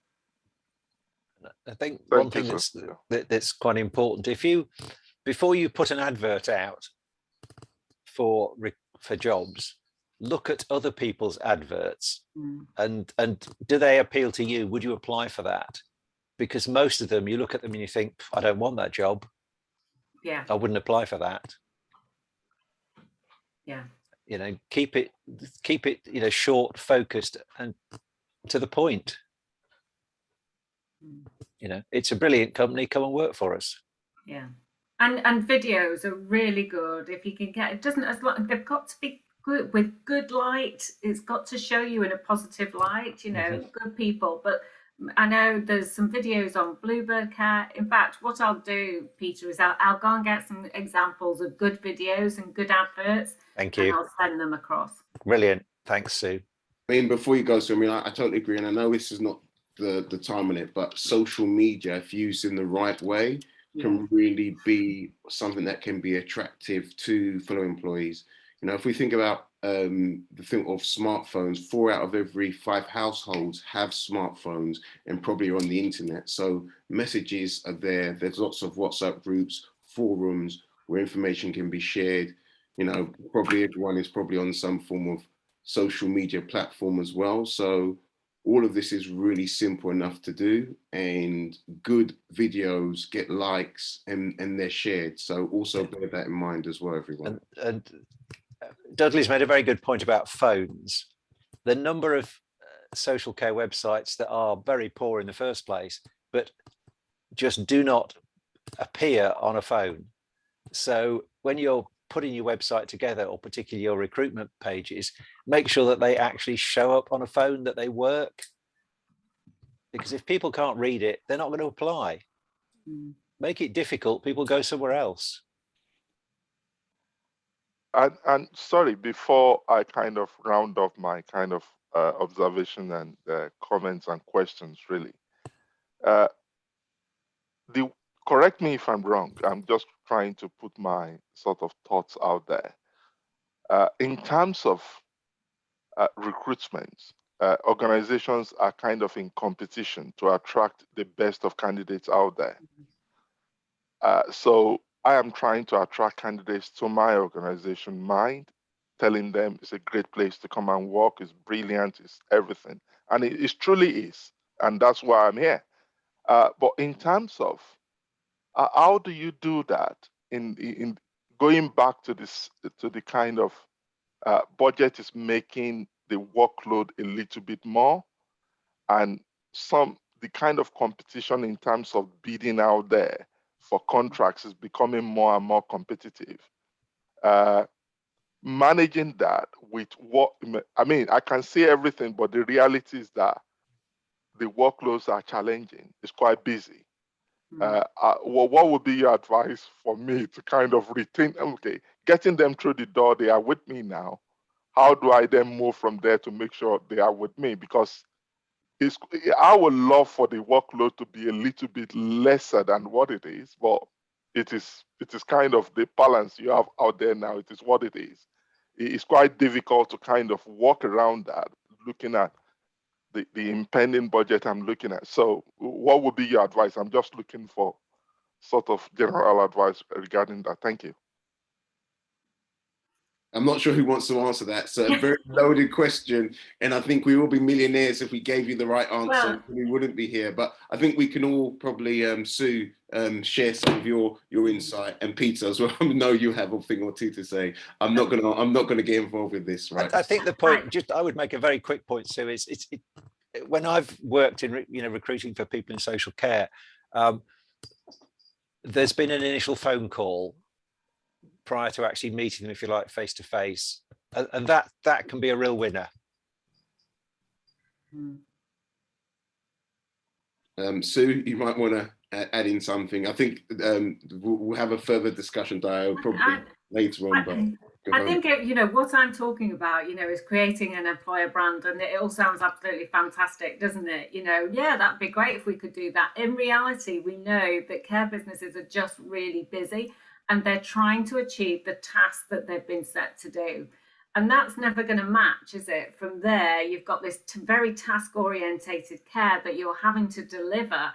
I think
Thank
one thing
you, sir.
that's quite important, before you put an advert out for jobs, look at other people's adverts and do they appeal to you? Would you apply for that? Because most of them, you look at them and you think, I don't want that job.
Yeah.
I wouldn't apply for that.
Yeah.
You know, keep it, you know, short, focused, and to the point. You know, it's a brilliant company. Come and work for us.
Yeah. And videos are really good. If you can get, it doesn't, as long, they've got to be good with good light. It's got to show you in a positive light, you know, good people. But I know there's some videos on Bluebird Care. In fact, what I'll do, Peter, is I'll go and get some examples of good videos and good adverts.
Thank you.
And I'll send them across.
Brilliant. Thanks, Sue.
I mean, before you go, so I mean, I totally agree, and I know this is not the time on it, but social media, if used in the right way, can really be something that can be attractive to fellow employees. You know, if we think about the thing of smartphones, 4 out of every 5 households have smartphones and probably are on the internet. So messages are there. There's lots of WhatsApp groups, forums where information can be shared. You know, probably everyone is probably on some form of social media platform as well. So all of this is really simple enough to do, and good videos get likes and they're shared. So also bear that in mind as well, everyone.
And Dudley's made a very good point about phones. The number of social care websites that are very poor in the first place, but just do not appear on a phone. So when you're putting your website together, or particularly your recruitment pages, make sure that they actually show up on a phone, that they work. Because if people can't read it, they're not going to apply. Make it difficult, people go somewhere else.
And sorry, before I kind of round off my kind of observation and comments and questions, really, correct me if I'm wrong. I'm just trying to put my sort of thoughts out there. In terms of recruitment, organizations are kind of in competition to attract the best of candidates out there. So I am trying to attract candidates to my organization mind, telling them it's a great place to come and work, it's brilliant, it's everything. And it truly is. And that's why I'm here. But in terms of how do you do that in going back to this, to the kind of budget is making the workload a little bit more, and the kind of competition in terms of bidding out there for contracts is becoming more and more competitive. Managing that with what, I mean, I can say everything, but the reality is that the workloads are challenging. It's quite busy. What would be your advice for me to kind of retain, okay, getting them through the door, they are with me now. how do I then move from there to make sure they are with me? Because I would love for the workload to be a little bit lesser than what it is, but it is kind of the balance you have out there now. It is what it is. It's quite difficult to kind of walk around that, looking at the impending budget I'm looking at. So what would be your advice? I'm just looking for sort of general advice regarding that. Thank you.
I'm not sure who wants to answer that. So a very loaded question. And I think we will be millionaires if we gave you the right answer. Well, we wouldn't be here. But I think we can all probably, Sue, share some of your insight, and Peter as well. I know you have a thing or two to say. I'm not gonna get involved with this, right?
I think the point, I would make a very quick point, Sue, is when I've worked in recruiting for people in social care, there's been an initial phone call prior to actually meeting them, if you like, face to face, and that can be a real winner.
Sue, you might want to add in something. I think we'll have a further discussion, Dio, probably later on.
I think what I'm talking about, is creating an employer brand, and it all sounds absolutely fantastic, doesn't it? Yeah, that'd be great if we could do that. In reality, we know that care businesses are just really busy, and they're trying to achieve the task that they've been set to do. And that's never going to match, is it? From there, you've got this very task-orientated care that you're having to deliver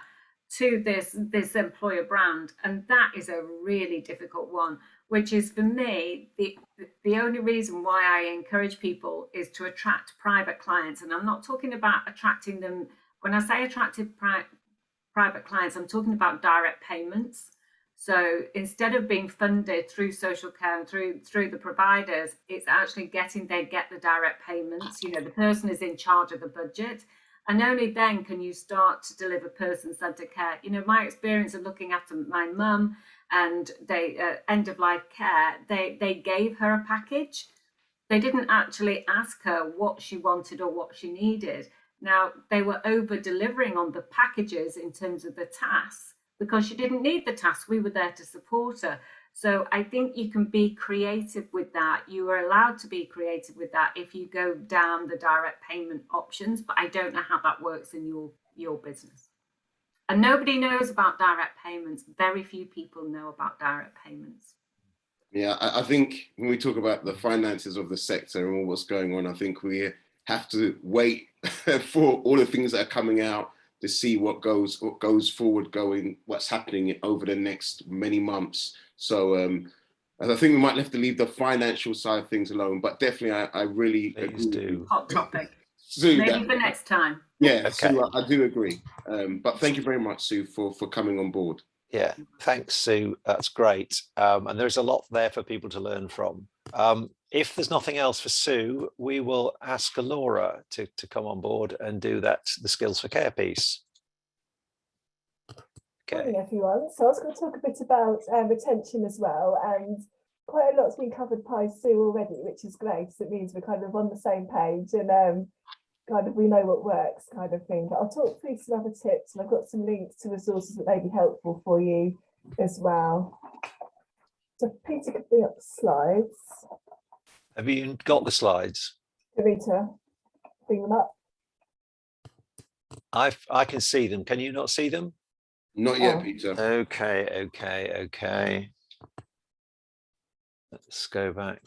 to this employer brand. And that is a really difficult one, which is, for me, the only reason why I encourage people is to attract private clients. And I'm not talking about attracting them. When I say attractive private clients, I'm talking about direct payments. So instead of being funded through social care and through the providers, it's actually they get the direct payments. The person is in charge of the budget, and only then can you start to deliver person-centered care. My experience of looking after my mum, and they end of life care, they gave her a package. They didn't actually ask her what she wanted or what she needed. Now, they were over delivering on the packages in terms of the tasks, because she didn't need the task. We were there to support her. So I think you can be creative with that. You are allowed to be creative with that if you go down the direct payment options, but I don't know how that works in your business. And nobody knows about direct payments. Very few people know about direct payments.
Yeah, I think when we talk about the finances of the sector and all what's going on, I think we have to wait for all the things that are coming out to see what goes forward, what's happening over the next many months. So I think we might have to leave the financial side of things alone, but definitely I really agree.
Hot topic.
Sue,
maybe for next time.
Yeah,
okay.
Sue, I do agree. But thank you very much, Sue, for coming on board.
Yeah, thanks, Sue. That's great. And there's a lot there for people to learn from. If there's nothing else for Sue, we will ask Laura to come on board and do the skills for care piece.
Okay. Morning, everyone. So I was going to talk a bit about retention as well, and quite a lot's been covered by Sue already, which is great. So it means we're kind of on the same page and kind of we know what works, kind of thing. But I'll talk through some other tips, and I've got some links to resources that may be helpful for you as well. So Peter could bring up the slides.
Have you got the slides?
Peter, bring them up.
I can see them. Can you not see them?
Not yet, Peter.
Okay. Let's go back.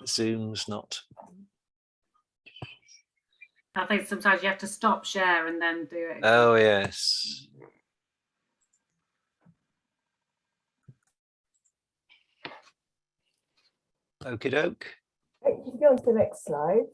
Zoom's not.
I think sometimes you have to stop share and then do it.
Oh, yes. Okie doke.
You can go on to the next slide.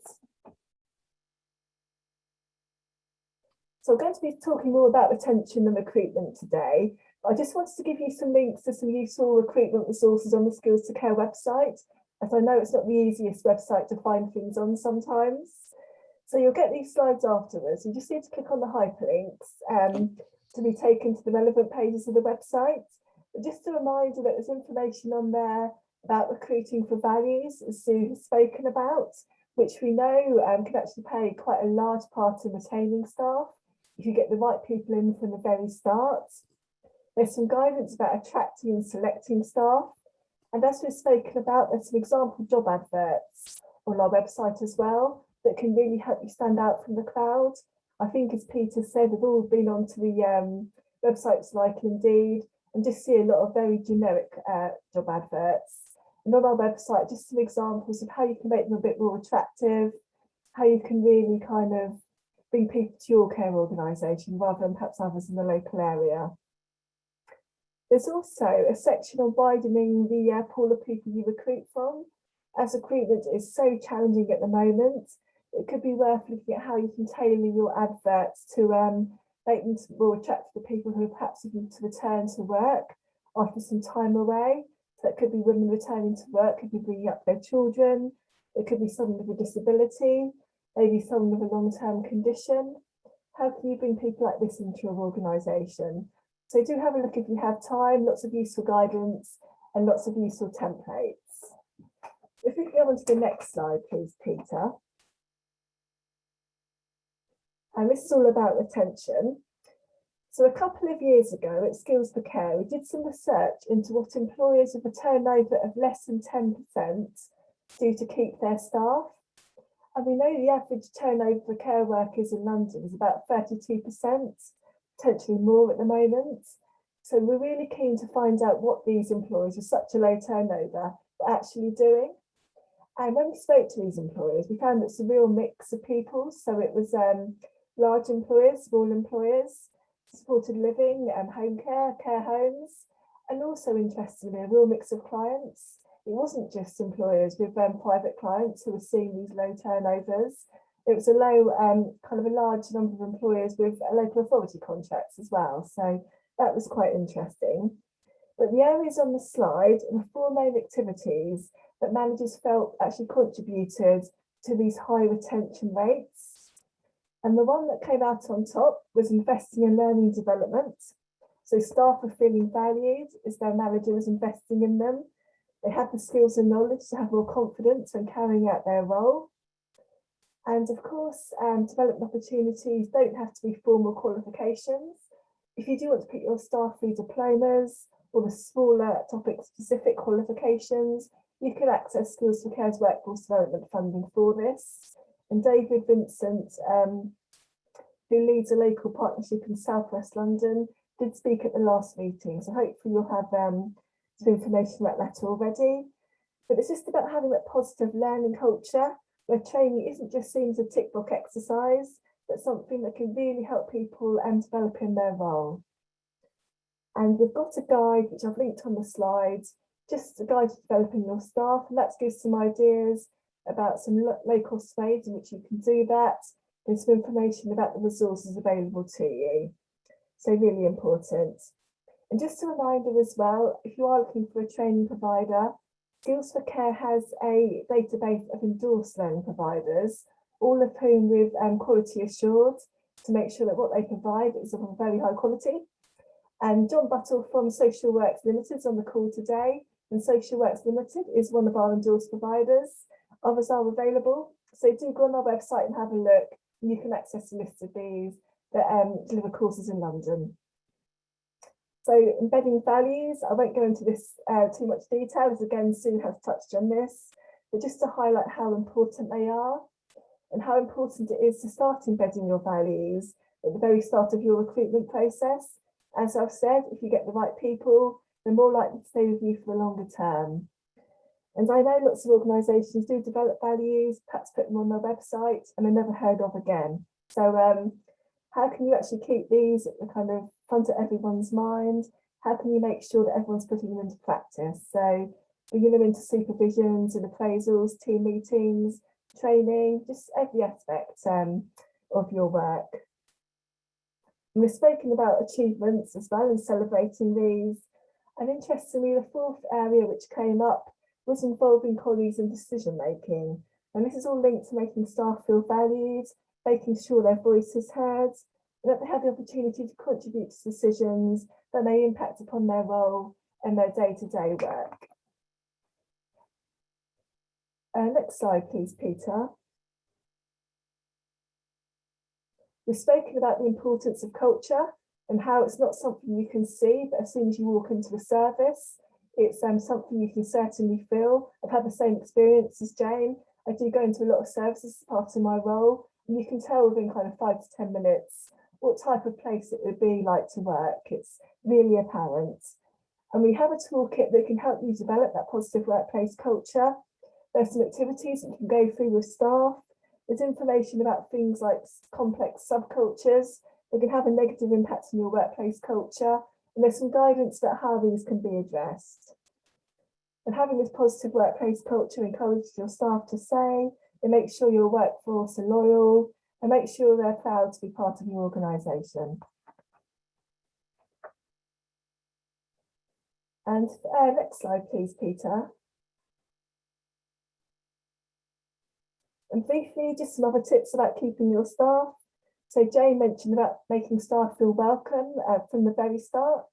So I'm going to be talking more about retention and recruitment today. I just wanted to give you some links to some useful recruitment resources on the Skills to Care website, as I know it's not the easiest website to find things on sometimes. So you'll get these slides afterwards. You just need to click on the hyperlinks to be taken to the relevant pages of the website. But just a reminder that there's information on there about recruiting for values, as Sue has spoken about, which we know can actually play quite a large part in retaining staff if you get the right people in from the very start. There's some guidance about attracting and selecting staff. And as we've spoken about, there's some example job adverts on our website as well that can really help you stand out from the crowd. I think, as Peter said, we've all been onto the websites like Indeed and just see a lot of very generic job adverts. And on our website, just some examples of how you can make them a bit more attractive, how you can really kind of bring people to your care organisation rather than perhaps others in the local area. There's also a section on widening the pool of people you recruit from. As recruitment is so challenging at the moment, it could be worth looking at how you can tailor your adverts to make them more attractive to people who are perhaps looking to return to work after some time away. So that could be women returning to work, could be bringing up their children, it could be someone with a disability, maybe someone with a long-term condition. How can you bring people like this into your organisation? So do have a look if you have time, lots of useful guidance and lots of useful templates. If we can go on to the next slide, please, Peter. And this is all about retention. So a couple of years ago at Skills for Care, we did some research into what employers with a turnover of less than 10% do to keep their staff. And we know the average turnover for care workers in London is about 32%, potentially more at the moment. So we're really keen to find out what these employers with such a low turnover are actually doing. And when we spoke to these employers, we found it's a real mix of people. So it was large employers, small employers, supported living, home care, care homes, and also interestingly, a real mix of clients. It wasn't just employers with private clients who were seeing these low turnovers. It was a low, kind of a large number of employers with local authority contracts as well. So that was quite interesting. But the areas on the slide are the 4 main activities that managers felt actually contributed to these high retention rates. And the one that came out on top was investing in learning development. So staff were feeling valued as their manager was investing in them. They had the skills and knowledge to have more confidence when carrying out their role. And of course, development opportunities don't have to be formal qualifications. If you do want to put your staff through diplomas or the smaller topic-specific qualifications, you can access Skills for Care's workforce development funding for this. And David Vincent, who leads a local partnership in South West London, did speak at the last meeting. So hopefully you'll have some information about that already. But it's just about having that positive learning culture where training isn't just seen as a tick box exercise, but something that can really help people develop in their role. And we've got a guide, which I've linked on the slide, just a guide to developing your staff, and that gives some ideas about some low-cost ways in which you can do that. There's some information about the resources available to you. So really important. And just a reminder as well, if you are looking for a training provider, Skills for Care has a database of endorsed learning providers, all of whom with quality assured to make sure that what they provide is of a very high quality. And John Buttle from Social Works Limited is on the call today, and Social Works Limited is one of our endorsed providers. Others are available, so do go on our website and have a look, and you can access a list of these that deliver courses in London. So embedding values, I won't go into this too much detail, as again Sue has touched on this, but just to highlight how important they are and how important it is to start embedding your values at the very start of your recruitment process. As I've said, if you get the right people, they're more likely to stay with you for the longer term. And I know lots of organisations do develop values, perhaps put them on their website, and they're never heard of again. So how can you actually keep these at the kind of front of everyone's mind? How can you make sure that everyone's putting them into practice? So bringing them into supervisions and appraisals, team meetings, training, just every aspect of your work. And we've spoken about achievements as well and celebrating these. And interestingly, the 4th area which came up was involving colleagues in decision making. And this is all linked to making staff feel valued, making sure their voice is heard, and that they have the opportunity to contribute to decisions that may impact upon their role and their day-to-day work. Next slide, please, Peter. We've spoken about the importance of culture and how it's not something you can see, but as soon as you walk into the service, it's something you can certainly feel. I've had the same experience as Jane. I do go into a lot of services as part of my role, and you can tell within kind of 5 to 10 minutes what type of place it would be like to work. It's really apparent. And we have a toolkit that can help you develop that positive workplace culture. There's some activities that you can go through with staff. There's information about things like complex subcultures that can have a negative impact on your workplace culture. And there's some guidance about how these can be addressed. And having this positive workplace culture encourages your staff to say, it makes sure your workforce are loyal, and make sure they're proud to be part of your organisation. And next slide, please, Peter. And briefly, just some other tips about keeping your staff. So Jane mentioned about making staff feel welcome from the very start.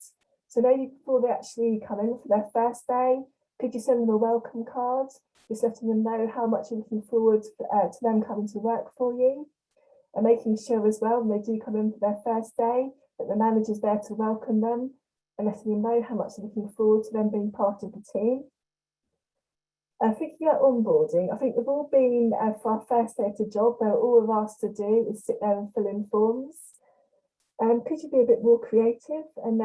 So maybe before they actually come in for their first day, could you send them a welcome card, just letting them know how much you're looking forward to them coming to work for you, and making sure as well when they do come in for their first day that the manager's there to welcome them and letting them know how much they're looking forward to them being part of the team. Thinking about onboarding, I think we've all been for our first day at a job where all we're asked to do is sit there and fill in forms. Could you be a bit more creative and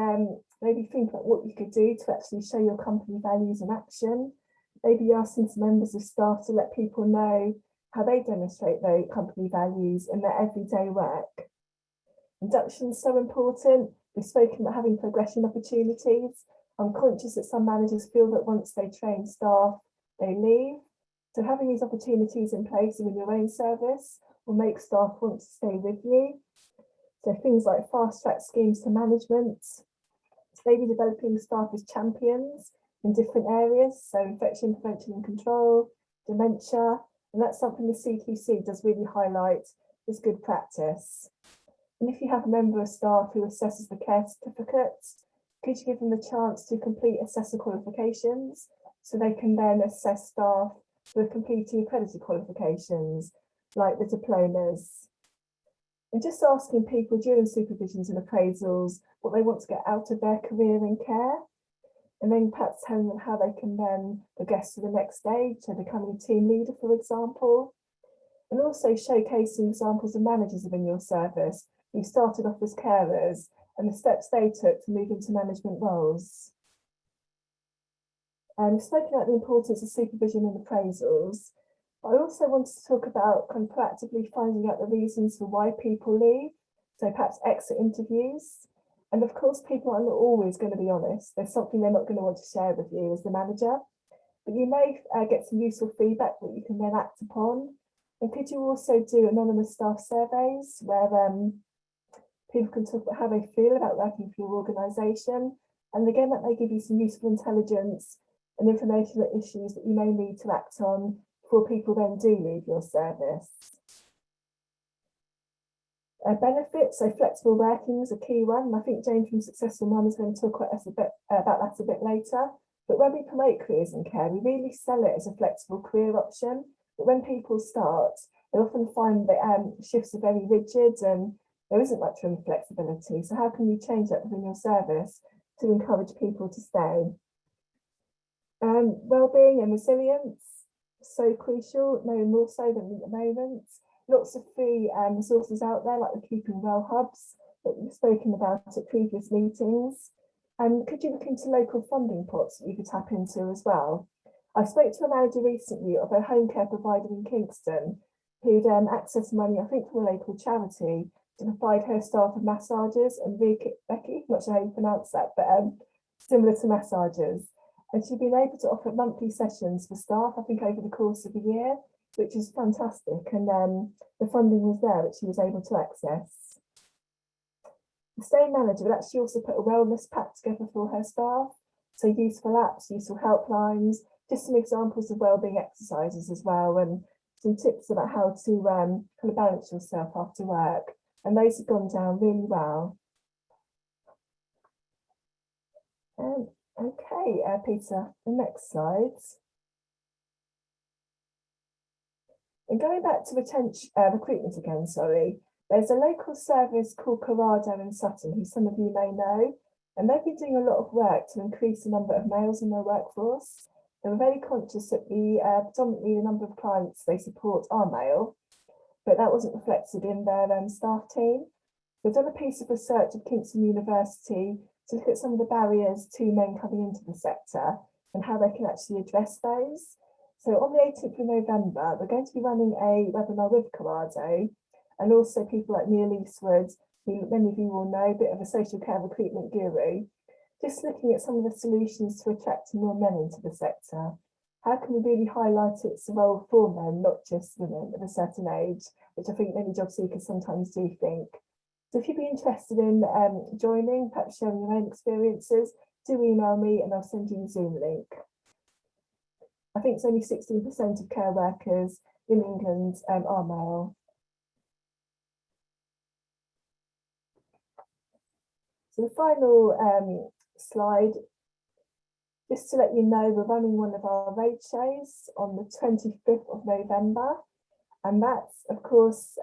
maybe think about what you could do to actually show your company values in action? Maybe asking some members of staff to let people know how they demonstrate their company values in their everyday work. Induction is so important. We've spoken about having progression opportunities. I'm conscious that some managers feel that once they train staff, they leave. So having these opportunities in place within your own service will make staff want to stay with you. So things like fast track schemes to management, maybe developing staff as champions in different areas. So infection prevention and control, dementia, and that's something the CQC does really highlight as good practice. And if you have a member of staff who assesses the care certificate, could you give them the chance to complete assessor qualifications so they can then assess staff who are completing accredited qualifications like the diplomas? And just asking people during supervisions and appraisals what they want to get out of their career in care, and then perhaps telling them how they can then progress to the next stage, so becoming a team leader, for example. And also showcasing examples of managers within your service who started off as carers and the steps they took to move into management roles. And spoken about the importance of supervision and appraisals. I also wanted to talk about kind of proactively finding out the reasons for why people leave, so perhaps exit interviews. And of course, people are not always going to be honest. There's something they're not going to want to share with you as the manager, but you may get some useful feedback that you can then act upon. And could you also do anonymous staff surveys where people can talk about how they feel about working for your organisation? And again, that may give you some useful intelligence and information about issues that you may need to act on before people then do leave your service. Benefits, so flexible working is a key one. And I think Jane from Successful Mum is going to talk about that a bit later. But when we promote careers in care, we really sell it as a flexible career option. But when people start, they often find that shifts are very rigid and there isn't much room for flexibility. So how can you change that within your service to encourage people to stay? Wellbeing and resilience, so crucial, no more so than at the moment. Lots of free resources out there, like the Keeping Well hubs that we've spoken about at previous meetings. And could you look into local funding pots that you could tap into as well? I spoke to a manager recently of a home care provider in Kingston who'd accessed money, I think, from a local charity to provide her staff with massages and Becky, not sure how you pronounce that, but similar to massages. And she'd been able to offer monthly sessions for staff, I think, over the course of a year, which is fantastic. And the funding was there, which she was able to access. The stay manager would actually also put a wellness pack together for her staff. So useful apps, useful helplines, just some examples of wellbeing exercises as well, and some tips about how to kind of balance yourself after work. And those have gone down really well. Okay, Peter, the next slides. And going back to recruitment again, sorry, there's a local service called Corrado in Sutton, who some of you may know, and they've been doing a lot of work to increase the number of males in their workforce. And we're very conscious that predominantly the number of clients they support are male, but that wasn't reflected in their staff team. We've done a piece of research at Kingston University to look at some of the barriers to men coming into the sector and how they can actually address those. So on the 18th of November, we're going to be running a webinar with Corrado and also people like Neil Eastwood, who many of you will know, a bit of a social care recruitment guru, just looking at some of the solutions to attracting more men into the sector. How can we really highlight its role for men, not just women of a certain age, which I think many job seekers sometimes do think. So if you'd be interested in joining, perhaps sharing your own experiences, do email me and I'll send you a Zoom link. I think it's only 16% of care workers in England are male. So the final slide, just to let you know, we're running one of our road shows on the 25th of November. And that's, of course,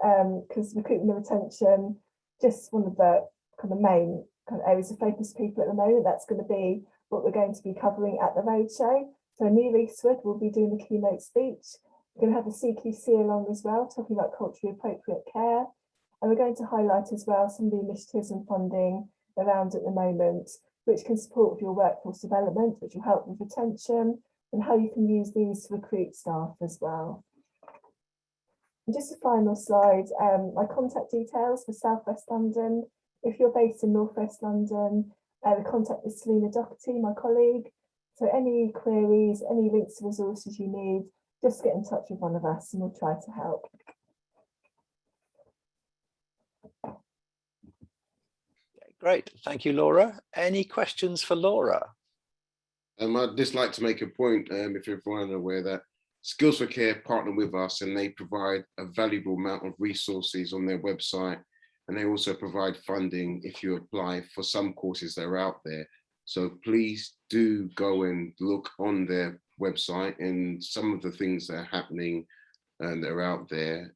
because recruitment and retention, just one of the kind of main kind of areas of focus for people at the moment. That's going to be what we're going to be covering at the roadshow. So Neil Eastwood will be doing the keynote speech. We're going to have the CQC along as well, talking about culturally appropriate care. And we're going to highlight as well some of the initiatives and funding around at the moment, which can support with your workforce development, which will help with retention, and how you can use these to recruit staff as well. And just a final slide, my contact details for South West London. If you're based in North West London, the contact is Selena Doherty, my colleague. So any queries, any links to resources you need, just get in touch with one of us and we'll try to help.
Great, thank you, Laura. Any questions for Laura?
I'd just like to make a point, if everyone is aware, that Skills for Care partner with us and they provide a valuable amount of resources on their website, and they also provide funding if you apply for some courses that are out there. So please do go and look on their website, and some of the things that are happening that are out there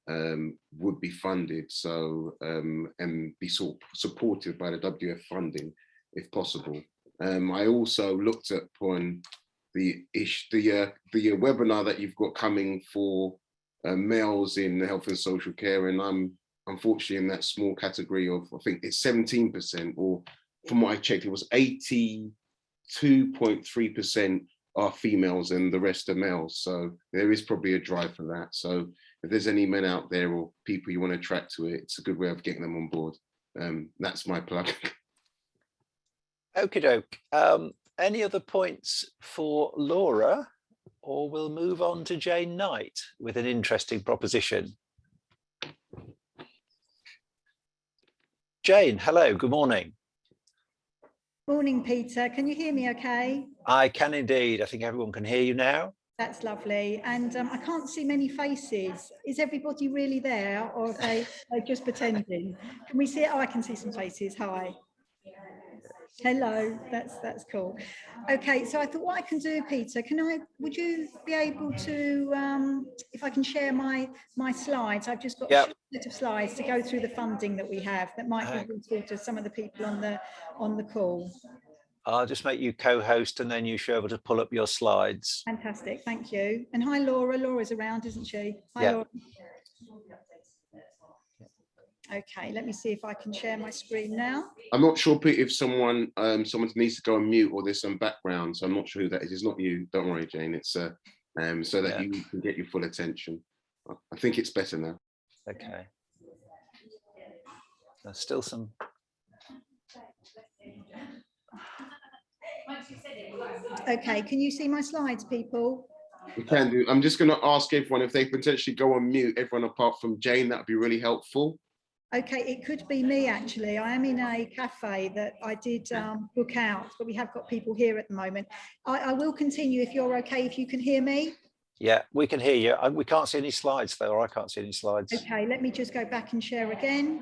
would be funded, so and be supported by the WF funding if possible. I also looked at upon the webinar that you've got coming for males in health and social care, and I'm unfortunately in that small category of, I think it's 17%, or from what I checked, it was 82.3% are females and the rest are males. So there is probably a drive for that. So if there's any men out there or people you want to attract to it, it's a good way of getting them on board. That's my plug.
Okie doke. Any other points for Laura, or we'll move on to Jane Knight with an interesting proposition. Jane, hello, good morning.
Morning, Peter. Can you hear me okay?
I can indeed. I think everyone can hear you now.
That's lovely. And I can't see many faces. Is everybody really there, or are they just pretending? Can we see it? Oh, I can see some faces. Hi. Hello, that's cool. Okay, so I thought what I can do, Peter, would you be able to, if I can share my slides, I've just got a short set of slides to go through the funding that we have that might be useful to some of the people on the call.
I'll just make you co-host and then you should be able to pull up your slides.
Fantastic, thank you. And hi, Laura. Laura's around, isn't she? Hi, Laura. Okay, let me see if I can share my screen now.
I'm not sure, Pete, if someone needs to go on mute or there's some background, so I'm not sure who that is. It's not you. Don't worry, Jane. It's so that you can get your full attention. I think it's better now.
Okay. There's still some.
Okay, can you see my slides, people?
We can do. I'm just going to ask everyone if they potentially go on mute, everyone apart from Jane. That would be really helpful.
Okay, it could be me actually. I am in a cafe that I did book out, but we have got people here at the moment. I will continue if you're okay, if you can hear me.
Yeah, we can hear you. We can't see any slides though, or I can't see any slides.
Okay, let me just go back and share again.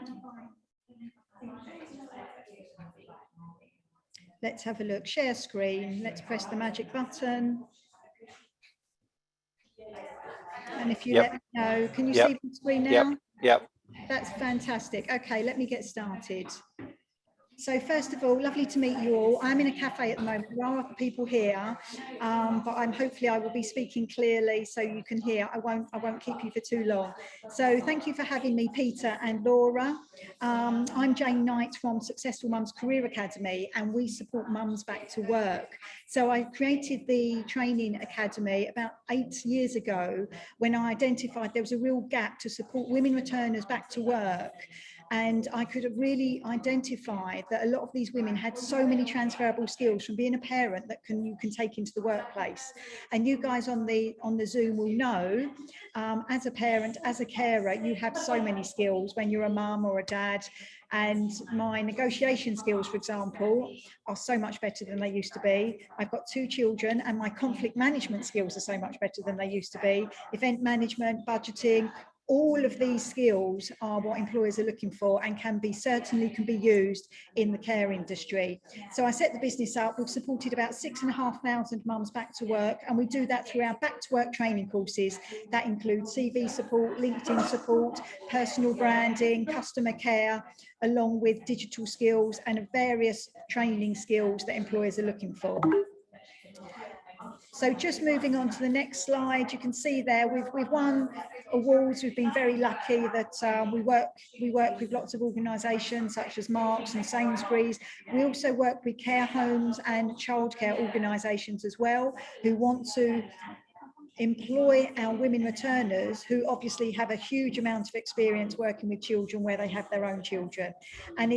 Let's have a look. Share screen. Let's press the magic button. And if you let me know, can you see the screen now?
Yep.
That's fantastic. Okay, let me get started. So first of all, lovely to meet you all. I'm in a cafe at the moment. There are other people here, but hopefully I will be speaking clearly so you can hear. I won't keep you for too long. So thank you for having me, Peter and Laura. I'm Jane Knight from Successful Mums Career Academy, and we support mums back to work. So I created the training academy about 8 years ago when I identified there was a real gap to support women returners back to work. And I could really identify that a lot of these women had so many transferable skills from being a parent that you can take into the workplace. And you guys on the Zoom will know, as a parent, as a carer, you have so many skills when you're a mum or a dad. And my negotiation skills, for example, are so much better than they used to be. I've got 2 children, and my conflict management skills are so much better than they used to be. Event management, budgeting, all of these skills are what employers are looking for and certainly can be used in the care industry. So I set the business up. We've supported about 6,500 mums back to work, and we do that through our back to work training courses. That includes CV support, LinkedIn support, personal branding, customer care, along with digital skills and various training skills that employers are looking for. So just moving on to the next slide, you can see there we've won awards. We've been very lucky that we work with lots of organisations such as Marks and Sainsbury's. We also work with care homes and childcare organisations as well, who want to employ our women returners who obviously have a huge amount of experience working with children where they have their own children. And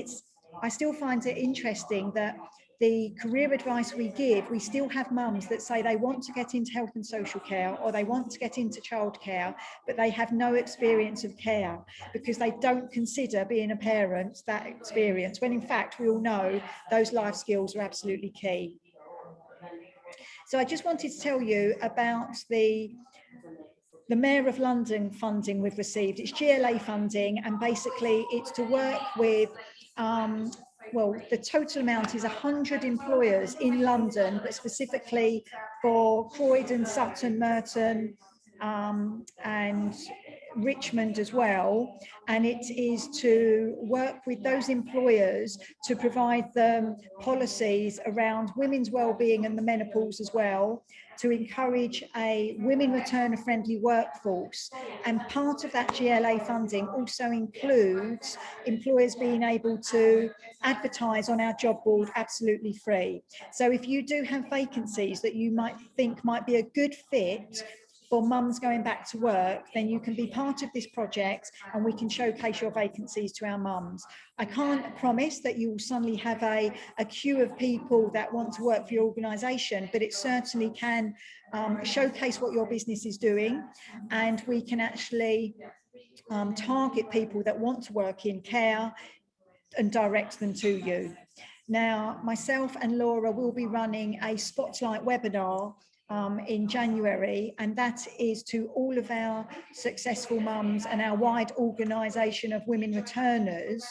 I still find it interesting that the career advice we give, we still have mums that say they want to get into health and social care or they want to get into childcare, but they have no experience of care because they don't consider being a parent that experience, when in fact we all know those life skills are absolutely key. So I just wanted to tell you about the Mayor of London funding we've received. It's GLA funding, and basically it's to work with well, the total amount is 100 employers in London, but specifically for Croydon, Sutton, Merton, and Richmond as well. And it is to work with those employers to provide them policies around women's wellbeing and the menopause as well, to encourage a women returner friendly workforce. And part of that GLA funding also includes employers being able to advertise on our job board absolutely free. So if you do have vacancies that you might think might be a good fit for mums going back to work, then you can be part of this project and we can showcase your vacancies to our mums. I can't promise that you will suddenly have a queue of people that want to work for your organisation, but it certainly can showcase what your business is doing, and we can actually target people that want to work in care and direct them to you. Now, myself and Laura will be running a spotlight webinar in January, and that is to all of our successful mums and our wide organisation of women returners,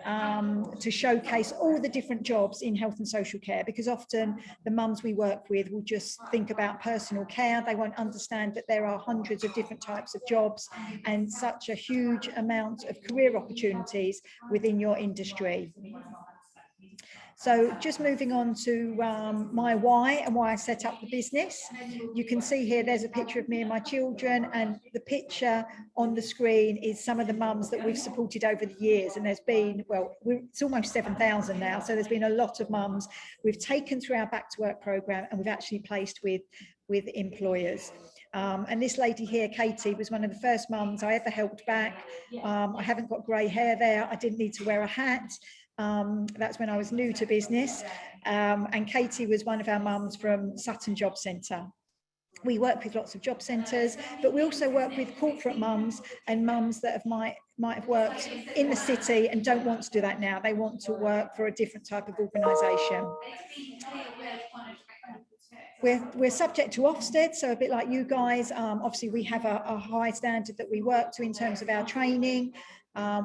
to showcase all the different jobs in health and social care, because often the mums we work with will just think about personal care. They won't understand that there are hundreds of different types of jobs and such a huge amount of career opportunities within your industry. So just moving on to my why and why I set up the business. You can see here there's a picture of me and my children, and the picture on the screen is some of the mums that we've supported over the years. And there's been, well, it's almost 7,000 now, so there's been a lot of mums we've taken through our back to work programme and we've actually placed with employers. And this lady here, Katie, was one of the first mums I ever helped back. I haven't got grey hair there. I didn't need to wear a hat. That's when I was new to business, and Katie was one of our mums from Sutton Job Centre. We work with lots of job centres, but we also work with corporate mums and mums that might have worked in the city and don't want to do that now. They want to work for a different type of organisation. We're subject to Ofsted, so a bit like you guys. Obviously, we have a high standard that we work to in terms of our training.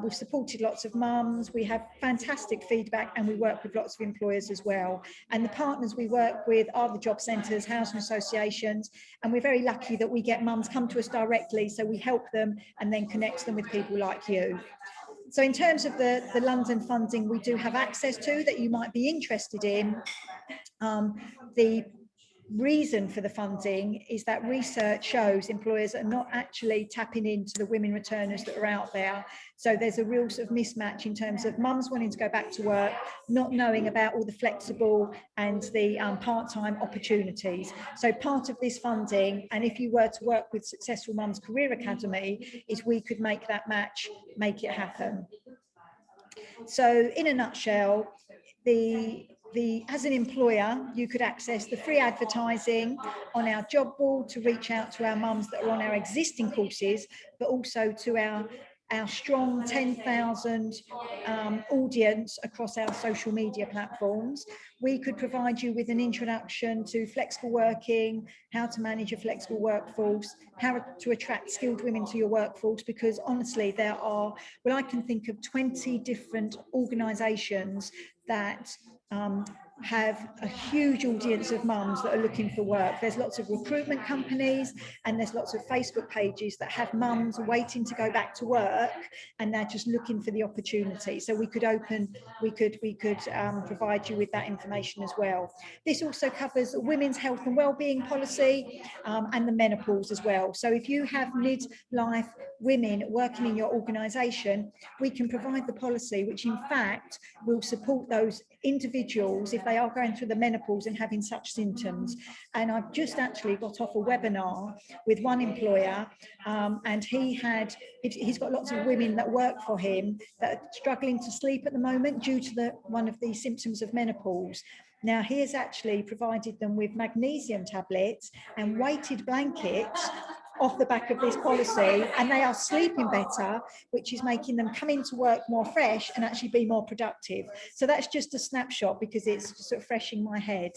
We've supported lots of mums, we have fantastic feedback, and we work with lots of employers as well. And the partners we work with are the job centres, housing associations, and we're very lucky that we get mums come to us directly, so we help them and then connect them with people like you. So in terms of the London funding we do have access to that you might be interested in, the reason for the funding is that research shows employers are not actually tapping into the women returners that are out there. So there's a real sort of mismatch in terms of mums wanting to go back to work, not knowing about all the flexible and the part-time opportunities. So part of this funding, and if you were to work with Successful Mums Career Academy, is we could make that match, make it happen. So in a nutshell, as an employer, you could access the free advertising on our job board to reach out to our mums that are on our existing courses, but also to our strong 10,000 audience across our social media platforms. We could provide you with an introduction to flexible working, how to manage a flexible workforce, how to attract skilled women to your workforce, because honestly, there are, well, I can think of 20 different organisations that have a huge audience of mums that are looking for work. There's lots of recruitment companies and there's lots of Facebook pages that have mums waiting to go back to work and they're just looking for the opportunity. So we could provide you with that information as well. This also covers women's health and wellbeing policy and the menopause as well. So if you have midlife women working in your organisation, we can provide the policy which in fact will support those individuals if they are going through the menopause and having such symptoms. And I've just actually got off a webinar with one employer and he's got lots of women that work for him that are struggling to sleep at the moment due to one of the symptoms of menopause. Now he has actually provided them with magnesium tablets and weighted blankets off the back of this policy, and they are sleeping better, which is making them come into work more fresh and actually be more productive. So that's just a snapshot because it's sort of fresh in my head.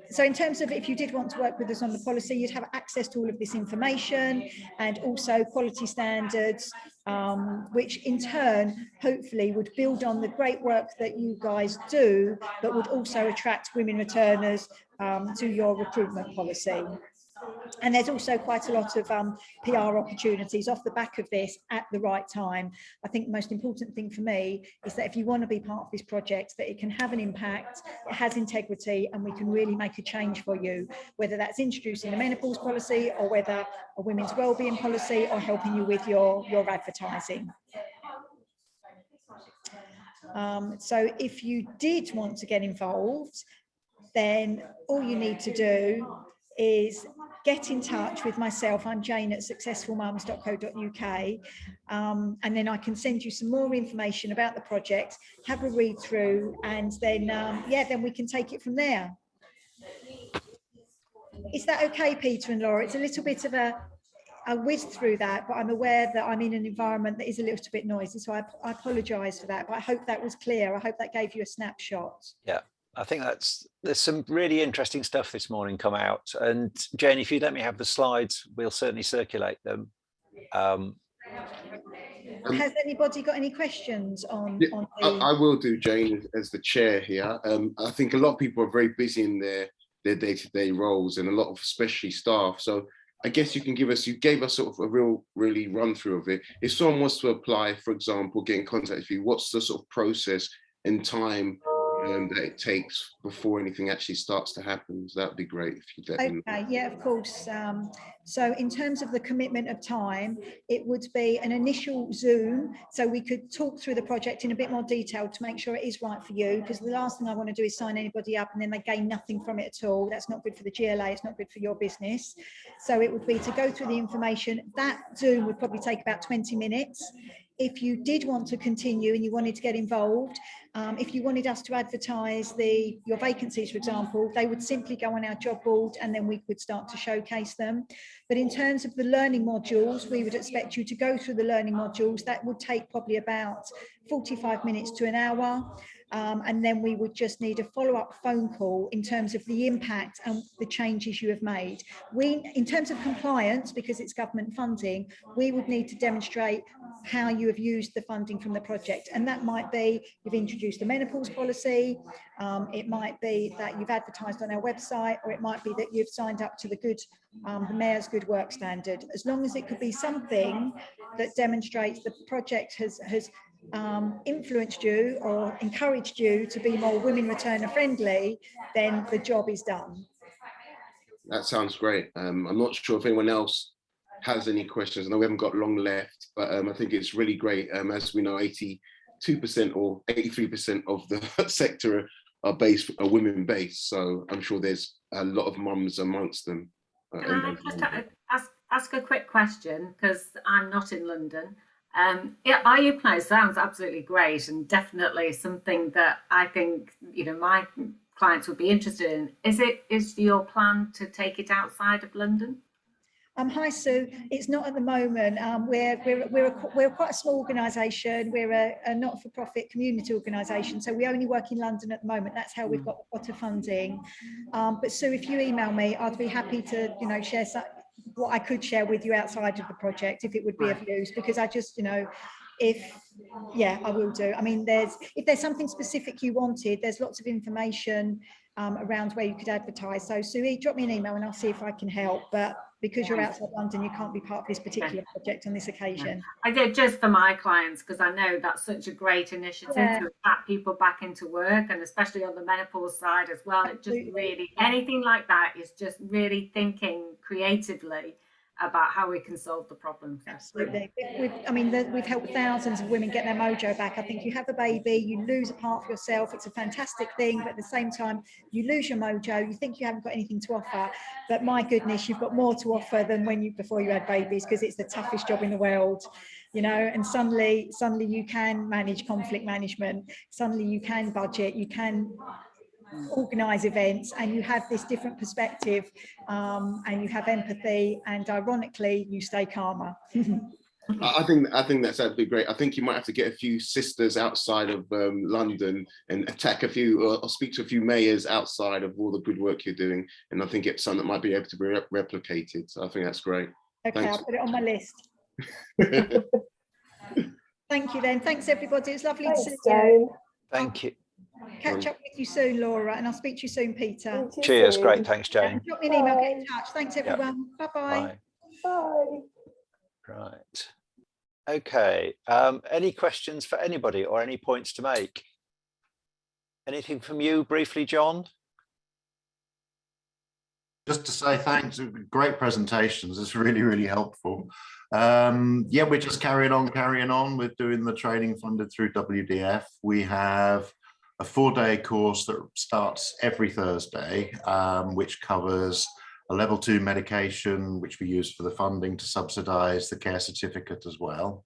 So in terms of if you did want to work with us on the policy, you'd have access to all of this information and also quality standards, which in turn hopefully would build on the great work that you guys do, but would also attract women returners to your recruitment policy. And there's also quite a lot of PR opportunities off the back of this at the right time. I think the most important thing for me is that if you want to be part of this project, that it can have an impact, it has integrity, and we can really make a change for you, whether that's introducing a menopause policy or whether a women's wellbeing policy or helping you with your advertising. So if you did want to get involved, then all you need to do is get in touch with myself. I'm Jane at successfulmums.co.uk, and then I can send you some more information about the project, have a read through, and then then we can take it from there. Is that okay, Peter and Laura? It's a little bit of a whiz through that, but I'm aware that I'm in an environment that is a little bit noisy, so I apologise for that, but I hope that was clear. I hope that gave you a snapshot.
Yeah. I think there's some really interesting stuff this morning come out. And Jane, if you let me have the slides, we'll certainly circulate them.
Has anybody got any questions on the...
I will do, Jane, as the chair here. I think a lot of people are very busy in their day-to-day roles, and a lot of especially staff. So I guess you gave us sort of a really run through of it. If someone wants to apply, for example, get in contact with you, what's the sort of process and time that it takes before anything actually starts to happen? So that'd be great if you let them know.
Okay, yeah, of course. So in terms of the commitment of time, it would be an initial Zoom, so we could talk through the project in a bit more detail to make sure it is right for you, because the last thing I want to do is sign anybody up and then they gain nothing from it at all. That's not good for the GLA, it's not good for your business. So it would be to go through the information. That Zoom would probably take about 20 minutes. If you did want to continue and you wanted to get involved, if you wanted us to advertise your vacancies, for example, they would simply go on our job board and then we could start to showcase them. But in terms of the learning modules, we would expect you to go through the learning modules. That would take probably about 45 minutes to an hour. and then we would just need a follow-up phone call in terms of the impact and the changes you have made. In terms of compliance, because it's government funding, we would need to demonstrate how you have used the funding from the project, and that might be you've introduced a menopause policy, it might be that you've advertised on our website, or it might be that you've signed up to the Mayor's Good Work Standard. As long as it could be something that demonstrates the project has influenced you or encouraged you to be more women returner friendly, then the job is done.
That sounds great. I'm not sure if anyone else has any questions. I know we haven't got long left, but I think it's really great. As we know, 82% or 83% of the sector are women based. So I'm sure there's a lot of mums amongst them.
Can I just ask a quick question, because I'm not in London? RU Play sounds absolutely great, and definitely something that I think my clients would be interested in. Is your plan to take it outside of London?
Hi Sue, it's not at the moment. We're quite a small organisation. We're a not-for-profit community organisation, so we only work in London at the moment. That's how we've got a lot of funding. But Sue, if you email me, I'd be happy to share what I could share with you outside of the project, if it would be of use, because I just I will do. I mean, if there's something specific you wanted, there's lots of information around where you could advertise. So Sue, drop me an email and I'll see if I can help. But because you're outside London, you can't be part of this particular project on this occasion.
I did just for my clients, because I know that's such a great initiative to attract people back into work, and especially on the menopause side as well. It just really, anything like that is just really thinking creatively about how we can solve the problem.
Absolutely. We've helped thousands of women get their mojo back. I think you have a baby, you lose a part of yourself. It's a fantastic thing, but at the same time, you lose your mojo. You think you haven't got anything to offer, but my goodness, you've got more to offer than before you had babies, because it's the toughest job in the world. And suddenly you can manage conflict management. Suddenly you can budget. You can organize events, and you have this different perspective, and you have empathy, and ironically you stay calmer.
I think that's absolutely great. I think you might have to get a few sisters outside of London and attack a few or speak to a few mayors outside of all the good work you're doing, and I think it's something that might be able to be replicated. So I think that's great.
Okay, thanks. I'll put it on my list. Thank you then. Thanks everybody. It's lovely to see you.
Thank you.
Catch up with you soon, Laura, and I'll speak to you soon, Peter.
Cheers. Great. Thanks, Jane.
Drop me an email, get in touch. Thanks, everyone. Yep. Bye-bye.
Bye.
Right. Okay. Any questions for anybody or any points to make? Anything from you briefly, John?
Just to say thanks. Great presentations. It's really, really helpful. We're just carrying on with doing the training funded through WDF. We have a 4-day course that starts every Thursday, which covers a level 2 medication, which we use for the funding to subsidize the care certificate as well.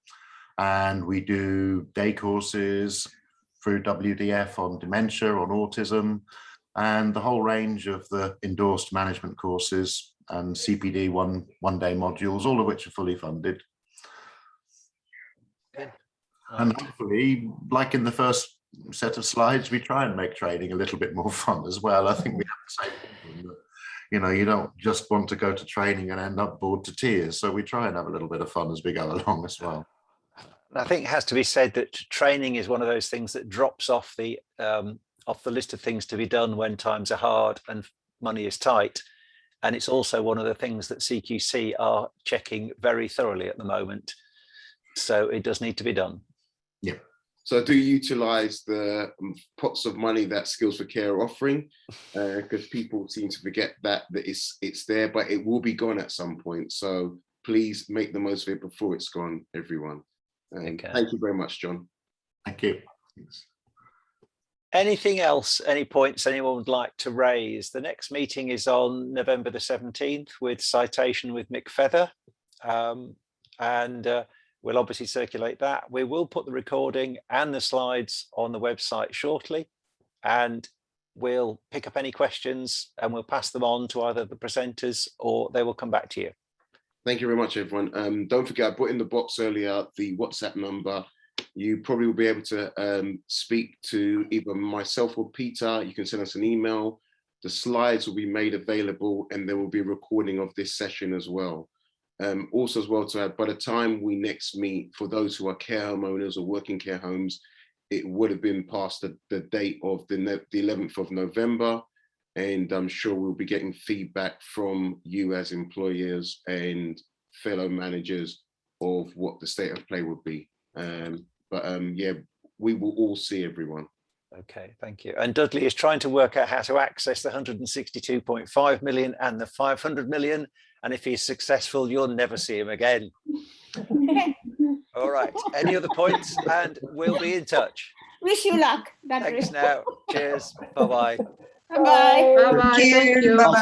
And we do day courses through WDF on dementia, on autism, and the whole range of the endorsed management courses and CPD one-day modules, all of which are fully funded. And hopefully, like in the first set of slides, we try and make training a little bit more fun as well. I think we have the same problem that, you don't just want to go to training and end up bored to tears. So we try and have a little bit of fun as we go along as well.
I think it has to be said that training is one of those things that drops off the list of things to be done when times are hard and money is tight. And it's also one of the things that CQC are checking very thoroughly at the moment. So it does need to be done.
Yeah. So do utilise the pots of money that Skills for Care are offering, because people seem to forget that it's there, but it will be gone at some point. So please make the most of it before it's gone, everyone. Okay. Thank you very much, John.
Thank you. Thanks.
Anything else, any points anyone would like to raise? The next meeting is on November the 17th with citation with Mick Feather. We'll obviously circulate that. We will put the recording and the slides on the website shortly, and we'll pick up any questions and we'll pass them on to either the presenters or they will come back to you.
Thank you very much, everyone. Don't forget, I put in the box earlier the WhatsApp number you probably will be able to speak to either myself or Peter. You can send us an email. The slides will be made available, and there will be a recording of this session as well. Also as well to add, by the time we next meet, for those who are care home owners or working care homes, it would have been past the date of the 11th of November. And I'm sure we'll be getting feedback from you as employers and fellow managers of what the state of play would be. Yeah, we will all see everyone.
Okay, thank you. And Dudley is trying to work out how to access the 162.5 million and the 500 million. And if he's successful, you'll never see him again. All right. Any other points? And we'll be in touch.
Wish you luck.
Thanks now. Cheers. Bye-bye.
Bye-bye.
Bye-bye. Thank you.
Bye-bye.